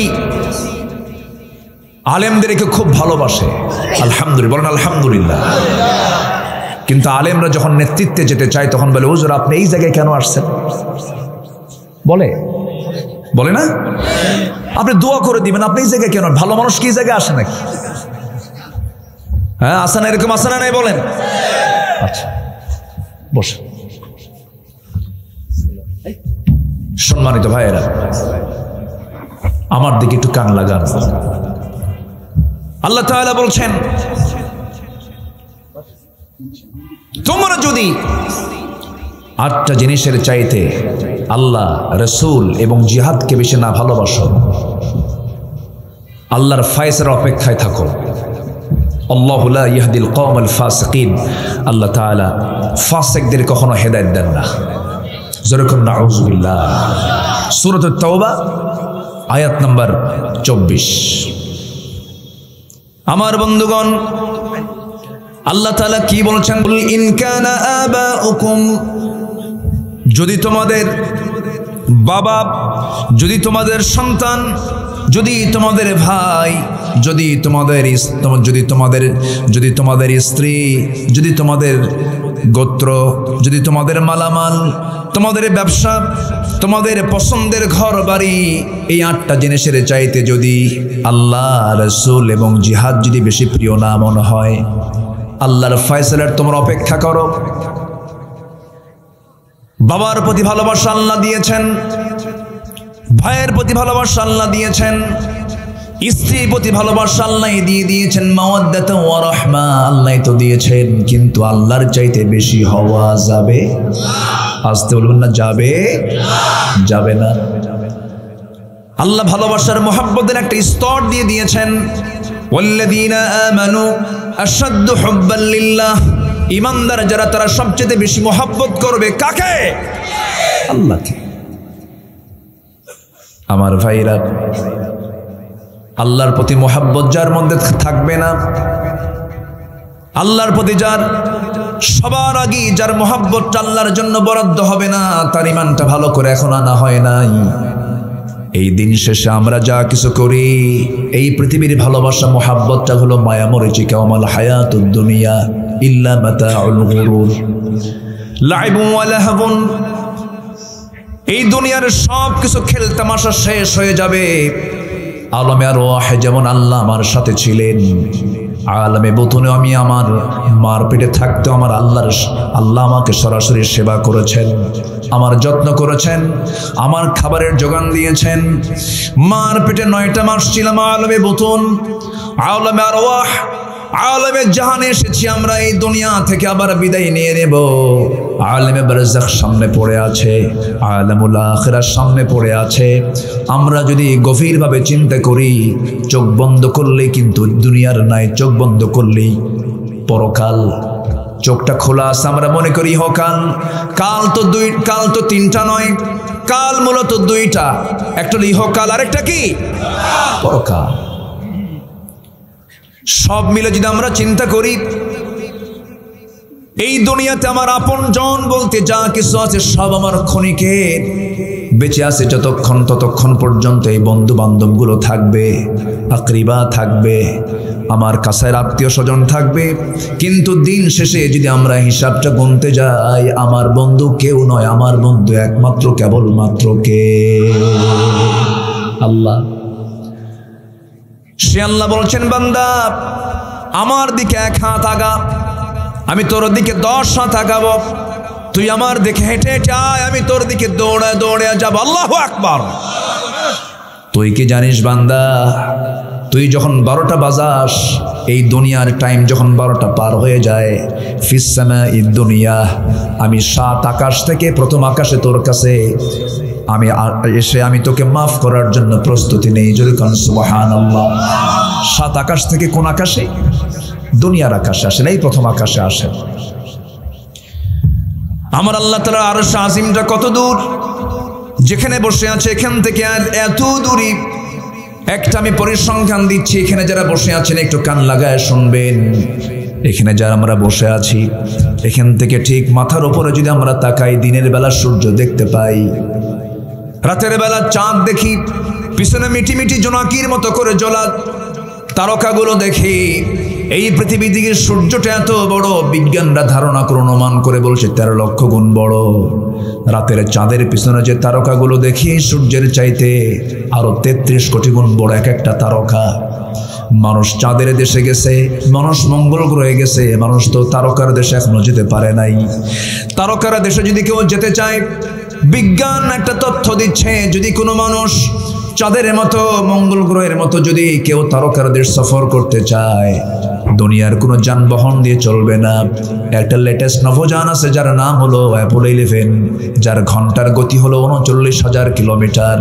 আলেমদেরকে খুব ভালোবাসে, আলহামদুলিল্লাহ বলেন, আলহামদুলিল্লাহ। কিন্তু আলেমরা যখন নেতৃত্বে যেতে চায় তখন বলে, হুজুর আপনি এই জায়গায় কেন আসছেন? বলে না? আপনি দোয়া করে দিবেন। আপনি এই জায়গায় কেন? ভালো মানুষ কি জায়গায় আসে নাকি? হ্যাঁ, আসে না? এরকম আসে না? নাই বলেন। আচ্ছা, বসে। সম্মানিত ভাইয়েরা, আমার দিকে একটু কান লাগান। আল্লাহ তাআলা বলছেন, তোমরা যদি 8টা জিনিসের চাইতে আল্লাহ, রসুল এবং জিহাদকে বেশি না ভালোবাসো, আল্লাহর ফায়সালার অপেক্ষায় থাকো। আল্লাহু লা ইয়াহদিল কওমাল ফাসিকিন, আল্লাহ তাআলা ফাসিকদের কখনো হেদায়েত দেন না। যেরকম নাউযুবিল্লাহ। সূরাত তাওবা আয়াত নাম্বার 24। আমার বন্ধুগণ, আল্লাহ তাআলা কি বলছেন? ইন কানা আবাউকুম, যদি তোমাদের বাবা, যদি তোমাদের সন্তান, যদি তোমাদের ভাই, যদি তোমাদের স্ত্রী, যদি তোমাদের গোত্র, যদি তোমাদের মালামাল, তোমাদের ব্যবসা, তোমাদের পছন্দের ঘর বাড়ি, এই 8টা জিনিসের চাইতে যদি আল্লাহ, রসুল এবং জিহাদ যদি বেশি প্রিয় না মনে হয়, আল্লাহর ফয়সালার তোমরা অপেক্ষা করো। বাবার প্রতি ভালোবাসা আল্লাহ দিয়েছেন, ভাইয়ের প্রতি ভালোবাসা আল্লাহ দিয়েছেন, স্ত্রীর প্রতি ভালোবাসা আল্লাহ দিয়ে দিয়েছেন, মাওয়াদ্দাতা ওয়া রাহমা আল্লাহ তো দিয়েছেন, কিন্তু আল্লাহর চাইতে বেশি হওয়া যাবে? আসতে বলবেন না, যাবে? যাবে না। আল্লাহ ভালোবাসার মুহাব্বতের একটা স্তর দিয়ে দিয়েছেন। ওয়াল্লাযীনা আমানু আশাদ্দু হুব্বান লিল্লাহ, ঈমানদার যারা তারা সবচেয়ে বেশি মুহাব্বত করবে কাকে? আল্লাহকে। আমার ভাইরা, আল্লাহর প্রতি মুহাব্বত যার মধ্যে থাকবে না, আল্লাহর প্রতি যার সবার আগে যার মুহাব্বতটা আল্লাহর জন্য বরাদ্দ হবে না, তার ঈমানটা ভালো করে এখন আনা হয় নাই। এই দিন শেষে আমরা যা কিছু করি, এই পৃথিবীর ভালোবাসা মুহাব্বতটা হলো মায়া মরিচিকা। ওয়ামাল হায়াতুদ দুনিয়া ইল্লা মাতাউল গুরুর, লাইবুন ওয়া লাহবুন। এই দুনিয়ার সব কিছু খেল তামাশা শেষ হয়ে যাবে। আলমে আরওয়াহ যেমন আল্লাহ আমার সাথে ছিলেন, আলমে বুতুনে আমি আমার মার পেটে থাকতে আমার আল্লাহ আমাকে সরাসরি সেবা করেছেন, আমার যত্ন করেছেন, আমার খাবারের যোগান দিয়েছেন। মার পেটে 9টা মাস ছিলাম আলমে বুতুন, আলমে আরওয়াহ, আলমে জাহানে এসেছি আমরা। এই দুনিয়া থেকে আবার বিদায় নিয়ে নেব। আলেমে বারজাখ সামনে পড়ে আছে, আলেমুল আখিরাত সামনে পড়ে আছে। আমরা যদি গভীরভাবে চিন্তা করি, চোখ বন্ধ করলেই কিন্তু দুনিয়ার নাই, চোখ বন্ধ করলেই পরকাল। চোখটা খোলা আছে, আমরা মনে করি ইহকাল। কাল তো 3টা নয়, কাল মূলত 2টা, একটা হলো ইহকাল, আরেকটা কি? পরকাল। সব মিলে যদি আমরা চিন্তা করি, এই দুনিয়াতে আমার আপন জন বলতে যা কিছু আছে সব আমার ক্ষণিকের। বেঁচে আছে ততক্ষণ পর্যন্ত এই বন্ধু বান্ধবগুলো থাকবে, আকরিবা থাকবে, আমার কাছের আত্মীয় স্বজন থাকবে। কিন্তু দিন শেষে যদি আমরা হিসাবটা গুনতে যাই, আমার বন্ধু কেউ নয়, আমার বন্ধু একমাত্র কেবলমাত্র কে? আল্লাহ। সে আল্লাহ বলছেন, বান্দা আমার দিকে 1 হাত আগা, আমি তোর দিকে 10 হাত আগাবো। তুই আমার দিকে হেঁটে হেঁটে আয়, আমি তোর দিকে দৌড়ে দৌড়ে যাব। আল্লাহু আকবার। তুই কি জানিস বান্দা, তুই যখন 12টা বাজাস, এই দুনিয়ার টাইম যখন 12টা পার হয়ে যায়, ফিস সামাঈদ দুনিয়া, আমি 7 আকাশ থেকে প্রথম আকাশে তোর কাছে আমি তোকে মাফ করার জন্য প্রস্তুতি নেই। যদি কোন সুবহানাল্লাহ। 7 আকাশ থেকে কোন আকাশে? দুনিয়ার আকাশে আসেন, এই প্রথম আকাশে আসেন। আমার আল্লাহ তাআলা আরশ আজিমটা কত দূর, যেখানে বসে আছে এখান থেকে আর এত দূরই। একটা আমি পরিসংখ্যান দিচ্ছি, এখানে যারা বসে আছেন একটু কান লাগায় শুনবেন। এখানে যারা আমরা বসে আছি, এখান থেকে ঠিক মাথার উপরে যদি আমরা তাকাই, দিনের বেলা সূর্য দেখতে পাই, রাতের বেলা চাঁদ দেখি, পিছনে মিটি মিটি জোনাকির মতো করে জ্বলা তারকাগুলো দেখি। এই পৃথিবী দিকে সূর্যটা এত বড়, বিজ্ঞানরা ধারণা করে অনুমান করে বলছে 13 লক্ষ গুণ বড়। রাতের চাঁদের পিছনে যে তারকাগুলো দেখি সূর্যের চাইতে আরো 33 কোটি গুণ বড় এক একটা তারকা। মানুষ চাঁদের দেশে গেছে, মানুষ মঙ্গল গ্রহে গেছে, মানুষ তো তারকার দেশে এখনো যেতে পারে নাই। তারকার দেশে যদি কেউ যেতে চায়, বিজ্ঞান একটা তথ্য দিচ্ছে, যদি কোনো মানুষ চাঁদের মতো মঙ্গল গ্রহের মতো যদি কেউ তারকার দেশ সফর করতে চায়, দুনিয়ার কোনো যানবাহন দিয়ে চলবে না। একটা লেটেস্ট নভোযান আছে যার নাম হলো অ্যাপোলো 11, যার ঘন্টার গতি হলো 39,000 কিলোমিটার।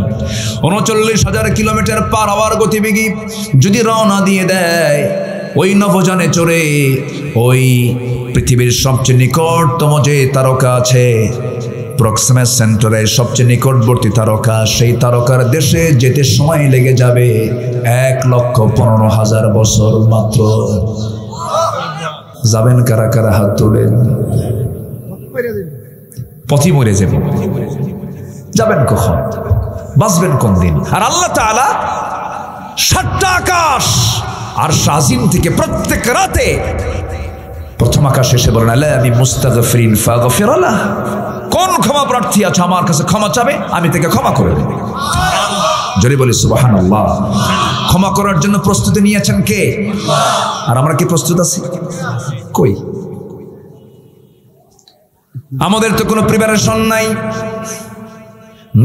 39,000 কিলোমিটার পার আওয়ার গতিবেগে যদি রওনা দিয়ে দেয়, ওই নভোযানে চড়ে ওই পৃথিবীর সবচেয়ে নিকটতম যে তারকা আছে, প্রক্সিমা সেন্টারের সবচেয়ে নিকটবর্তী তারকা, সেই তারকার দেশে যেতে সময় লেগে যাবে 1,15,000 বছর মাত্র। যাবেন কারা কারা? হাত তোলেন। পথই মরে যাব। যাবেন কখন? বাঁচবেন কোন দিন? আর আল্লাহ তাআলা 7টা আকাশ আর শাজিম থেকে প্রত্যেক রাতে প্রথম আকাশ এসে বলেন, আল্লাহ আমি মুস্তাগফিরিন ফাগফির লাহ, কোন ক্ষমা প্রার্থী আছে আমার কাছে ক্ষমা চাবে, আমি তাকে ক্ষমা করে দেব। জোরে বলি সুবহানাল্লাহ। ক্ষমা করার জন্য প্রস্তুতি নিয়েছেন কে? আর আমরা কি প্রস্তুত আছি? কই? আমাদের তো কোনো প্রিপারেশন নাই।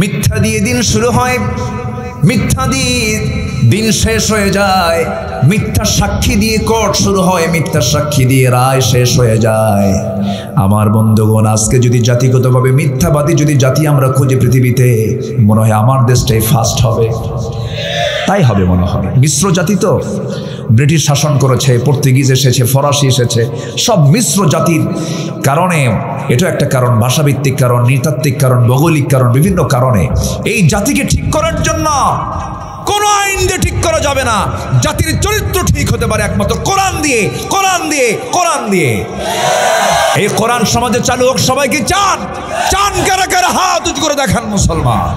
মিথ্যা দিয়ে দিন শুরু হয়, মিথ্যা দিয়ে দিন শেষ হয়ে যায়। মিথ্যা সাক্ষী দিয়ে কোর্ট শুরু হয়, মিথ্যা সাক্ষী দিয়ে রায় শেষ হয়ে যায়। আমার বন্ধুগণ, আজকে যদি জাতিগতভাবে মিথ্যাবাদী যদি জাতি আমরা খুঁজি পৃথিবীতে, মনে হয় আমার দেশটাই ফার্স্ট হবে। তাই হবে মনে হয়। মিশ্র জাতি তো, ব্রিটিশ শাসন করেছে, পর্তুগিজ এসেছে, ফরাসি এসেছে, সব মিশ্র জাতির কারণে। এটা একটা কারণ, ভাষাভিত্তিক কারণ, নৃতাত্ত্বিক কারণ, ভৌগোলিক কারণ, বিভিন্ন কারণে। এই জাতিকে ঠিক করার জন্য কোনো আইন দিয়ে ঠিক করা যাবে না। জাতির চরিত্র ঠিক হতে পারে একমাত্র কোরআন দিয়ে, কোরআন দিয়ে, কোরআন দিয়ে। এই কোরআন সমাজে চালু হোক। সবাই কি চান? চান কারা কারা? হাত উঁচু করে দেখান মুসলমান।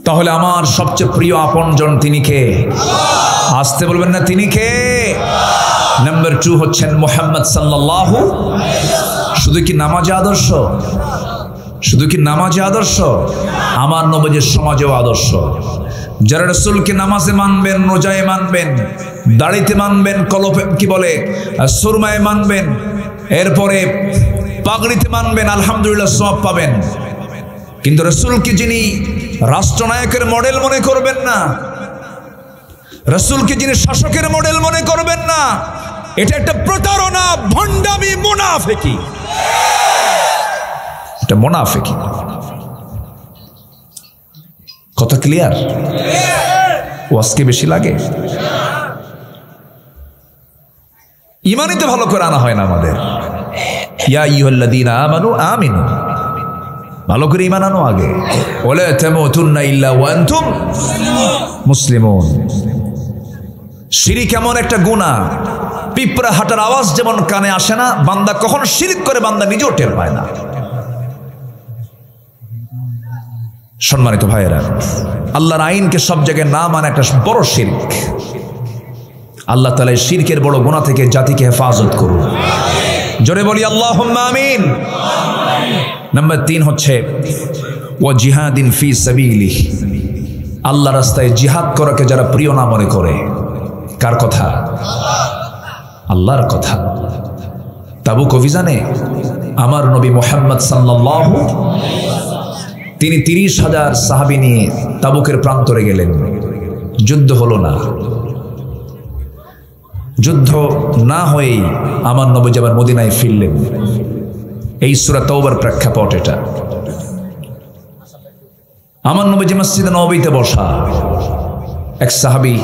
তাহলে আমার সবচেয়ে প্রিয় আপনজন তিনি কে? আসতে বলবেন না, তিনি কে? নাম্বার 2 হচ্ছেন মুহাম্মদ সাল্লাল্লাহু। শুধু কি নামাজে আদর্শ? শুধু কি নামাজে আদর্শ? আমার নবীর সমাজেও আদর্শ। যারা রাসূলকে নামাজে মানবেন, রোজায় মানবেন, দাড়িতে মানবেন, কলপে কি বলে সুরমায় মানবেন, এরপরে পাগড়িতে মানবেন, আলহামদুলিল্লাহ সওয়াব পাবেন। কিন্তু রাসূলকে যিনি রাষ্ট্রনায়কের মডেল মনে করবেন না, রাসূলকে যিনি শাসকের মডেল মনে করবেন না, এটা একটা প্রতারণা, ভণ্ডামি, মুনাফিকি। এটা মুনাফিকি। কথা ক্লিয়ার? ওয়াজকে বেশি লাগে? ঈমানই তো ভালো করে আনা হয় না আমাদের। ইয়া আইয়ুহাল্লাযীনা আমানু আমিনু, ভালো করে ঈমান আনো আগে। ওয়ালা তামুতুন্না ইল্লা ওয়া আনতুম মুসলিমুন। শিরক এমন একটা গুনাহ, পিঁপড়া হাঁটার আওয়াজ যেমন কানে আসে না, বান্দা কখন শিরক করে বান্দা নিজেও টের পায় না। সম্মানিত ভাইয়েরা, আল্লাহর আইনকে সব জায়গায় না মানে একটা বড় শিরক। আল্লাহ তাআলা এই শিরকের বড় গুনাহ থেকে জাতিকে হেফাজত করুন। জোরে বলি আল্লাহুম্মা আমিন। নাম্বার 3 হচ্ছে ওয়া জিহাদিন ফি সাবিলিহ। আল্লাহর রাস্তায় জিহাদ করাকে যারা প্রিয় না মনে করে। কার কথা? আল্লাহর কথা। তাবুক অভিযানে আমার নবী মুহাম্মদ সাল্লাল্লাহু, তিনি 30,000 সাহাবী নিয়ে তাবুকের প্রান্তরে গেলেন। যুদ্ধ হলো না। যুদ্ধ না হয়েই আমার নবী আবার মদিনায় ফিরলেন। এই সূরা তাওবার প্রেক্ষাপট এটা। আমার নবী যে মসজিদে নববীতে বসা, এক সাহাবী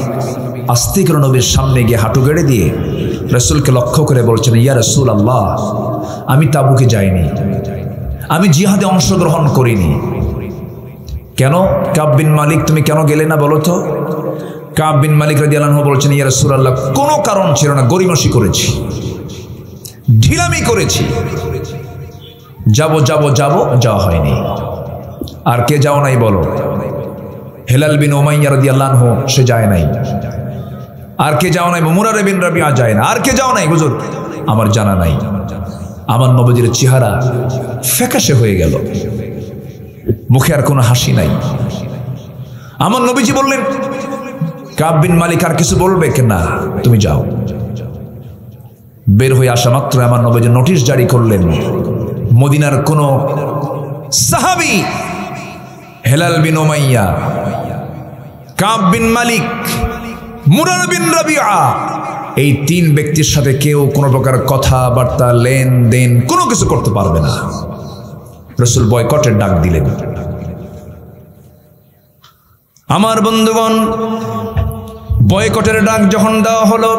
আস্তে করে নবীর সামনে গিয়ে হাঁটু গেড়ে দিয়ে রাসূলকে লক্ষ্য করে বলছেন, ইয়া রাসূলুল্লাহ, আমি তাবুকে যাইনি, আমি জিহাদে অংশগ্রহণ করিনি। কেন? কাব বিন মালিক, তুমি কেন গেলে না বলো তো? কাব বিন মালিক রাদিয়াল্লাহু আনহু বলছেন, ইয়া রাসূলুল্লাহ, কোনো কারণ ছিল না, গরিমসি করেছি, ঢিলামি করেছি, যাওয়া হয়নি। আর কে যাও নাই বলো? হেলাল বিন উমাইয়া রাদিয়াল্লাহু আনহু, সে যায় নাই। আর কে যাও নাই? মুরারা বিন রাবিআ যায় না। আর কে যাও নাই? হুজুর, আমার জানা নাই। আমার নবীর চেহারা ফ্যাকাশে হয়ে গেল, মুখে আর কোনো হাসি নাই। আমার নবীজি বললেন, কাব বিন মালিক আর কিছু বলবে না, তুমি যাও। বের হয়ে আসা মাত্র আমার নবীজি নোটিশ জারি করলেন, মদিনার কোন সাহাবী, হেলাল বিন উমাইয়া, কাব বিন মালিক, মুরারা বিন রাবিআ, এই তিন ব্যক্তির সাথে কেউ কোনো প্রকার কথাবার্তা, লেনদেন, কোনো কিছু করতে পারবে না। রাসূল বয়কটের ডাক দিলেন। আমার বন্ধুগণ, বয়কটের ডাক যখন দেওয়া হলো,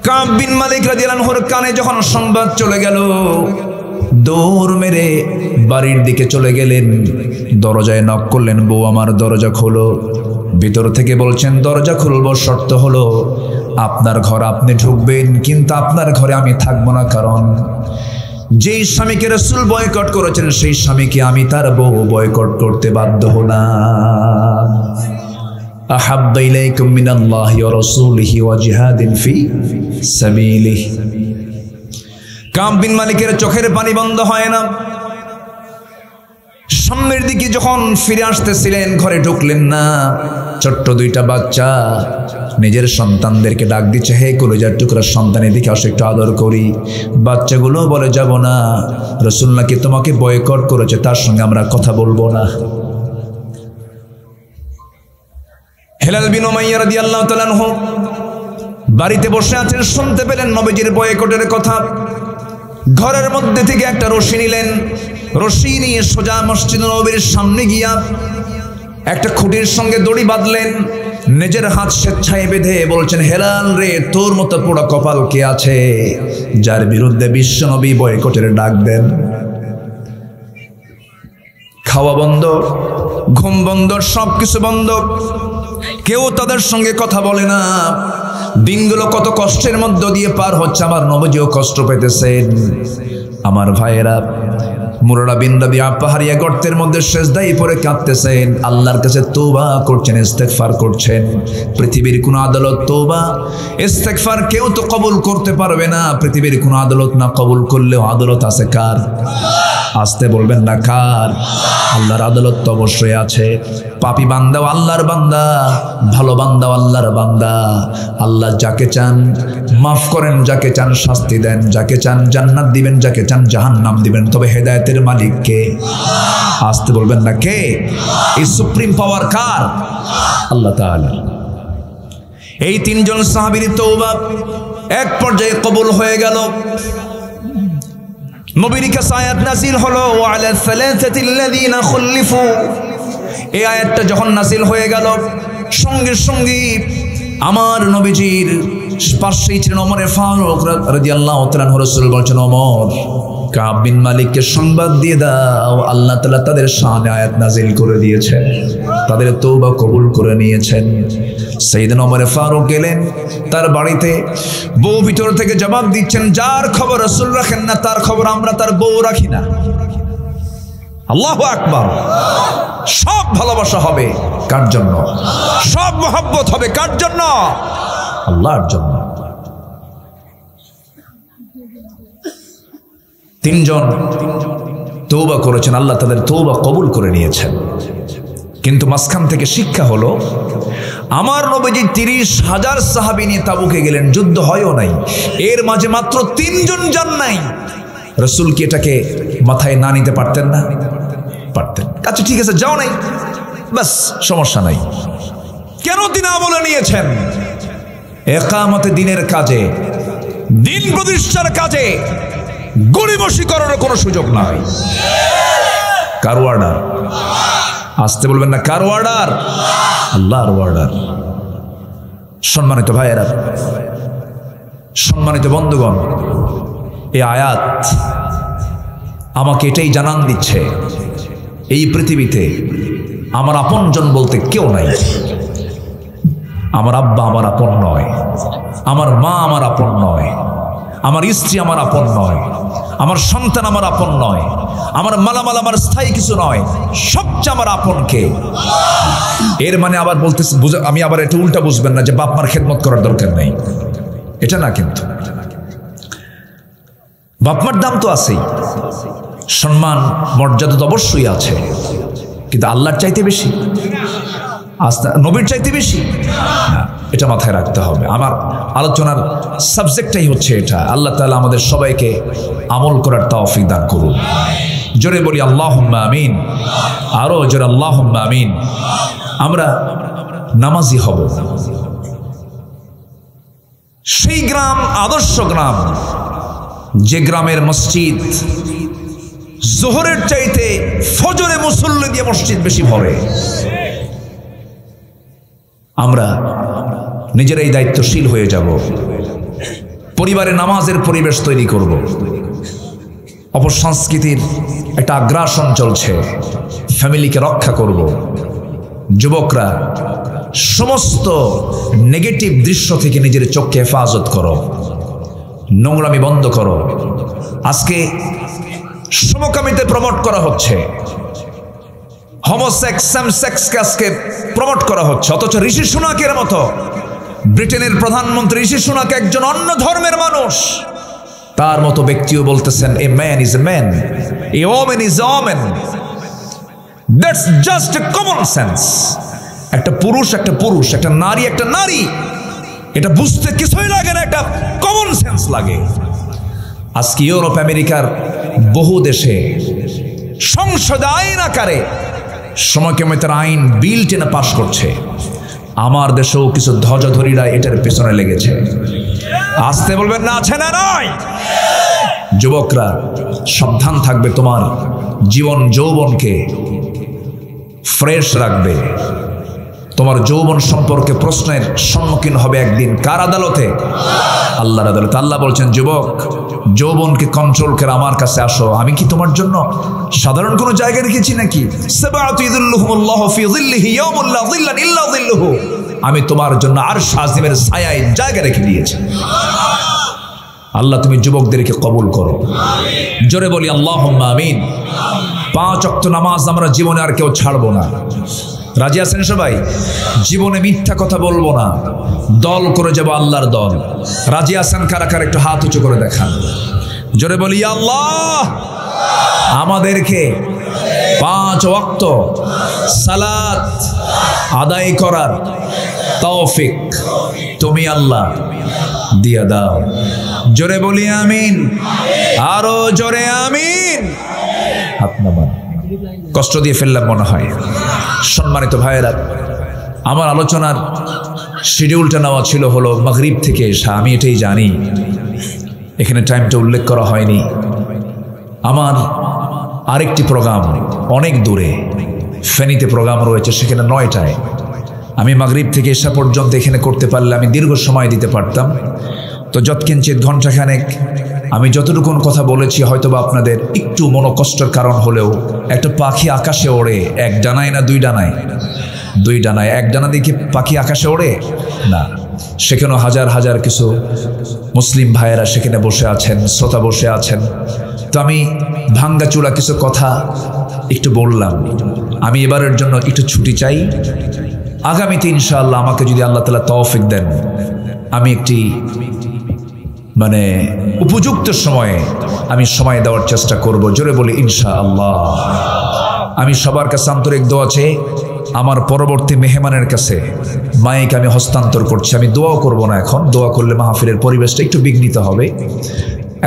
কাব বিন মালিক রাদিয়াল্লাহু আনহুর কানে যখন সংবাদ চলে গেল, দৌড় মেরে বাড়ির দিকে চলে গেলেন। দরজায় নক করলেন, বউ আমার দরজা খোলো। ভিতর থেকে বলছেন, দরজা খুলবো, শর্ত হলো আপনার ঘর আপনি ঢুকবেন, কিন্তু আপনার ঘরে আমি থাকবো না, কারণ যেই স্বামীকে রাসূল বয়কট করেছেন সেই স্বামীকে আমি তার বউ বয়কট করতে বাধ্য হলাম। আহাব্বা ইলাইকুম মিনাল্লাহি ওয়া রাসূলিহি ওয়া জিহাদিন ফি সাবিলিহি। কাব বিন মালিকের চোখের পানি বন্ধ হয় না। সামনের দিকে যখন ফিরে আসতেছিলেন, ঘরে ঢুকলেন না। ছোট্ট দুইটা বাচ্চা নিজের সন্তানদেরকে ডাক দিচ্ছে, হে কলিজার টুকরা সন্তান, এদিকে আসো, একটু আদর করি। বাচ্চাগুলো বলে, যাব না, রাসূল নাকি তোমাকে বয়কট করেছে, তার সঙ্গে আমরা কথা বলবো না। হেলাল বিন উমাইয়া রাদিয়াল্লাহু তাআলা আনহু বাড়িতে বসে আছেন, শুনতে পেলেন নবীজির বয়কটের কথা। ঘরের মধ্যে থেকে একটা রশি নিলেন, রশি নিয়ে সোজা মসজিদ নববীর সামনে গিয়া একটা খুঁটির সঙ্গে দড়ি বাঁধলেন। নিজের হাত স্বেচ্ছায় বেঁধে বলছেন, হেলাল রে, তোর মতো পোড়া কপাল কে আছে যার বিরুদ্ধে বিশ্বনবী বয়কটের ডাক দেন? খাওয়া বন্ধ, ঘুম বন্ধ, সবকিছু বন্ধ, কেউ তাদের সঙ্গে কথা বলে না। দিনগুলো কত কষ্টের মধ্য দিয়ে পার হচ্ছে, আমার নবীজিও কষ্ট পেতেছেন। আমার ভাইয়েরা, মুরারা বিন রাবিআ পাহাড়িয়া গর্তের মধ্যে সেজদায় পড়ে কাঁদতেছেন, আল্লাহর কাছে তওবা করছেন, ইস্তেগফার করছেন। পৃথিবীর কোন আদালত তওবা ইস্তেগফার কেউ তো কবুল করতে পারবে না। পৃথিবীর কোন আদালত না কবুল করলেও আদালত আছে কার? আসতে বলবেন না, কার? আল্লাহর আদালত তো অবশ্যই আছে। পাপী বান্দাও আল্লাহর বান্দা, ভালো বান্দাও আল্লাহর বান্দা। আল্লাহ যাকে চান মাফ করেন, যাকে চান শাস্তি দেন, যাকে চান জান্নাত দিবেন, যাকে চান জাহান্নাম দিবেন। তবে হেদায়েতের মালিক কে? আসতে বলবেন না, কে? এই সুপ্রিম পাওয়ার কার? আল্লাহ তাআলা। এই তিনজন সাহাবীর তওবা এক পর্যায়ে কবুল হয়ে গেল। নবীর কাছে আয়াত নাযিল হলো, ওয়া আলা সালাসাতিল্লাযিনা খুল্লিফু। এই আয়াতটা যখন নাযিল হয়ে গেল, সঙ্গে সঙ্গে আমার নবীজির পাশেই ছিলেন ওমর ফারুক রাদিয়াল্লাহু তাআলা আনহু। রাসূল বলছেন, ওমর, কাব বিন মালিককে সংবাদ দিয়ে দাও, আল্লাহ তাআলা তাদের শানে আয়াত নাযিল করে দিয়েছেন, তাদের তওবা কবুল করে নিয়েছেন। সাইয়েদনা ওমর ফারুক গেলেন তার বাড়িতে, বউ ভিতর থেকে জবাব দিচ্ছেন, যার খবর রাসূল রাখেন না তার খবর আমরা তার বউ রাখি না। আল্লাহু আকবার। সব ভালোবাসা হবে কার জন্য? সব মহব্বত হবে কার জন্য? আল্লাহর জন্য। তিনজন তওবা করেছেন, আল্লাহ তাদের তওবা কবুল করে নিয়েছেন। কিন্তু মাঝখান থেকে শিক্ষা হলো, আমার নবীজি ৩০,০০০ সাহাবী নিয়ে তাবুকে গেলেন, যুদ্ধ হয়ও নাই, এর মাঝে মাত্র ৩ জন যান নাই। রাসূল কি এটাকে মাথায় না নিতে পারতেন না? পারতেন। আচ্ছা ঠিক আছে, যাও নাই, বাস, সমস্যা নাই। কেন দিন আমলে নিয়েছেন? ইকামতে দিনের কাজে, দিন প্রতিষ্ঠার কাজে গরিমসি করার কোনো সুযোগ নাই। কার অর্ডার? আসতে বলবেন না, কার অর্ডার? আল্লাহর অর্ডার। সম্মানিত ভাইয়েরা, সম্মানিত বন্ধুগণ, এই আয়াত আমাকে এটাই জানান দিচ্ছে, এই পৃথিবীতে আমার আপনজন বলতে কেউ নাই। আমার আব্বা আমার আপন নয়, আমার মা আমার আপন নয়, আমার স্ত্রী আমার আপন নয়, আমার সন্তান আমার আপন নয়, আমার মালামাল আমার স্থায়ী কিছু নয়, সবচেয়ে আমার আপন কে? এর মানে আবার বলতেছি, আমি আবার এটা উল্টা বুঝবেন না যে বাপ মার খেদমত করার দরকার নেই, এটা না। কিন্তু বাপ মার দাম তো আছেই, সম্মান মর্যাদা তো অবশ্যই আছে, কিন্তু আল্লাহর চাইতে বেশি, নবীর চাইতে বেশি, এটা মাথায় রাখতে হবে। আমার আলোচনার সাবজেক্টটাই হচ্ছে এটা। আল্লাহ তাআলা আমাদের সবাইকে আমল করার তৌফিক দান করুন। জোরে বলি আল্লাহুম্মা আমিন, আরো জোরে আল্লাহুম্মা আমিন। আমরা নামাজি হব। সেই গ্রাম আদর্শ গ্রাম, যে গ্রামের মসজিদ জোহরের চাইতে ফজরে মুসল্লি দিয়ে মসজিদ বেশি ভরে। আমরা নিজেরাই দায়িত্বশীল হয়ে যাব, পরিবারে নামাজের পরিবেশ তৈরি করব। অপসংস্কৃতির একটা আগ্রাসন চলছে, ফ্যামিলিকে রক্ষা করব। যুবকরা সমস্ত নেগেটিভ দৃশ্য থেকে নিজের চোখকে হেফাজত করো, নোংরামি বন্ধ করো। আজকে সমকামিতে প্রমোট করা হচ্ছে, হোমোসেক্স সেক্সকে আজকে প্রমোট করা হচ্ছে, অথচ ঋষি সুনাকের মতো ব্রিটেনের প্রধানমন্ত্রী ঋষি সুনাক একজন অন্য ধর্মের মানুষ, তার মতো ব্যক্তিও বলতেছেন a man is a man, A women is a women. That's just a common sense. একটা পুরুষ একটা পুরুষ, একটা নারী একটা নারী, এটা বুঝতে কিছুই লাগে না, একটা কমন সেন্স লাগে। আজকে ইউরোপ আমেরিকার বহু দেশে সংসদে আইন আকারে সমকামিতার আইন বিল টেনে পাশ করছে। আমার দেশেও কিছু ধ্বজাধরীরা এটার পেছনে লেগেছে। আসতে বলবেন না, আছে না নয়? যুবকরা সাবধান থাকবে, তোমার জীবন যৌবনকে ফ্রেশ রাখবে। তোমার যৌবন সম্পর্কে প্রশ্নের সম্মুখীন হবে একদিন কার আদালতে? আল্লাহর আদালতে। আল্লাহ বলছেন, যুবক যৌবনকে কন্ট্রোল করে আমার কাছে আসো। আমি কি তোমার জন্য সাধারণ কোনো জায়গা রেখেছি নাকি? আমি তোমার জন্য আরশ আজিমের ছায়ায় জায়গা রেখে দিয়েছি। আল্লাহ তুমি যুবকদেরকে কবুল করো। জোরে বলি আল্লাহুম্মা আমিন। 5 ওয়াক্ত নামাজ আমরা জীবনে আর কেউ ছাড়বো না। রাজি আছেন সবাই? জীবনে মিথ্যা কথা বলবো না, দল করে যাবো আল্লাহর দল। রাজি আছেন কারা কারা? একটু হাত উঁচু করে দেখান। জোরে বলি আল্লাহ আমাদেরকে 5 ওয়াক্ত সালাত আদায় করার তৌফিক তুমি আল্লাহ দিয়া দাও। জোরে বলি আমিন, আরো জোরে আমিন। হাত নামান। কষ্ট দিয়ে ফেললাম মনে হয়। সম্মানিত ভাইয়েরা, আমার আলোচনার শিডিউলটা নেওয়া ছিল হলো মাগরিব থেকে এসা। আমি এটাই জানি, এখানে টাইমটা উল্লেখ করা হয়নি। আমার আরেকটি প্রোগ্রাম অনেক দূরে, ফেনীতে প্রোগ্রাম রয়েছে, সেখানে 9টায়। আমি মাগরিব থেকে এসা পর্যন্ত এখানে করতে পারলে আমি দীর্ঘ সময় দিতে পারতাম। তো যৎকিঞ্চিত ঘন্টাখানেক আমি যতটুকুন কথা বলেছি হয়তোবা আপনাদের একটু মনোকষ্টের কারণ হলেও, একটা পাখি আকাশে ওড়ে, এক ডানায় না দুই ডানায়? 2 ডানায়। এক ডানা দিয়ে কি পাখি আকাশে ওড়ে? না। সেখানেও হাজার হাজার কিছু মুসলিম ভাইয়েরা সেখানে বসে আছেন, শ্রোতা বসে আছেন। তো আমি ভাঙ্গাচুরা কিছু কথা একটু বললাম। আমি এবারের জন্য একটু ছুটি চাই। আগামীতে ইনশাআল্লাহ আমাকে যদি আল্লাহ তাআলা তৌফিক দেন, আমি একটি উপযুক্ত সময়ে আমি সময় দেওয়ার চেষ্টা করব। জোরে বলি ইনশাআল্লাহ। আমি সবার কাছে আন্তরিক দোয়া চেয়ে আমার পরবর্তী মেহমানের কাছে মাইক আমি হস্তান্তর করছি। আমি দোয়াও করব না এখন, দোয়া করলে মাহফিলের পরিবেশটা একটু বিঘ্নিত হবে।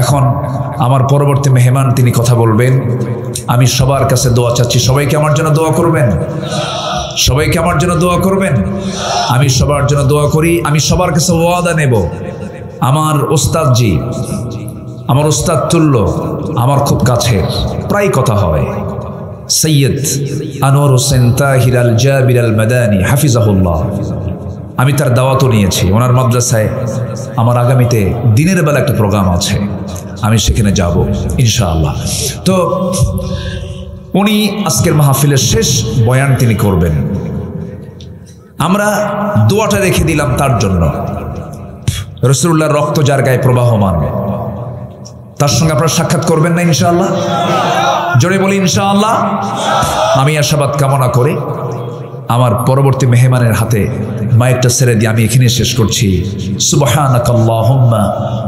এখন আমার পরবর্তী মেহমান তিনি কথা বলবেন। আমি সবার কাছে দোয়া চাচ্ছি, সবাইকে আমার জন্য দোয়া করবেন, সবাইকে আমার জন্য দোয়া করবেন। আমি সবার জন্য দোয়া করি। আমি সবার কাছে ওয়াদা নেব, আমার ওস্তাদজি, আমার ওস্তাদ তুল্য, আমার খুব কাছের, প্রায় কথা হয়, সৈয়দ আনোয়ার হোসেন তাহির আল জাবির আল মাদানী হাফিজাহুল্লাহ। আমি তার দাওয়াতও নিয়েছি। ওনার মাদ্রাসায় আমার আগামীতে দিনের বেলা একটা প্রোগ্রাম আছে, আমি সেখানে যাব ইনশাআল্লাহ। তো উনি আজকের মাহফিলের শেষ বয়ান তিনি করবেন। আমরা দোয়াটা রেখে দিলাম তার জন্য। রাসূলুল্লাহর রক্ত যার গায়ে প্রবাহমান, তার সঙ্গে আপনারা সাক্ষাৎ করবেন না ইনশাআল্লাহ? জোরে বলি ইনশাআল্লাহ। আমি আশাবাদ কামনা করে আমার পরবর্তী মেহমানের হাতে মাইকটা ছেড়ে দিয়ে আমি এখানে শেষ করছি। সুবহানাকাল্লাহুম্মা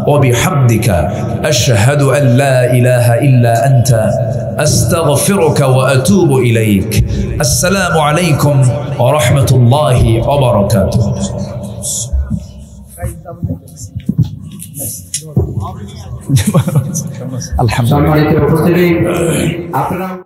ওয়া বিহামদিকা আশহাদু আল লা ইলাহা ইল্লা আনতা আস্তাগফিরুকা ওয়া আতুবু ইলাইক। আসসালামু আলাইকুম ওয়া রাহমাতুল্লাহি ওয়া বারাকাতুহু। আলহামদুলিল্লাহ।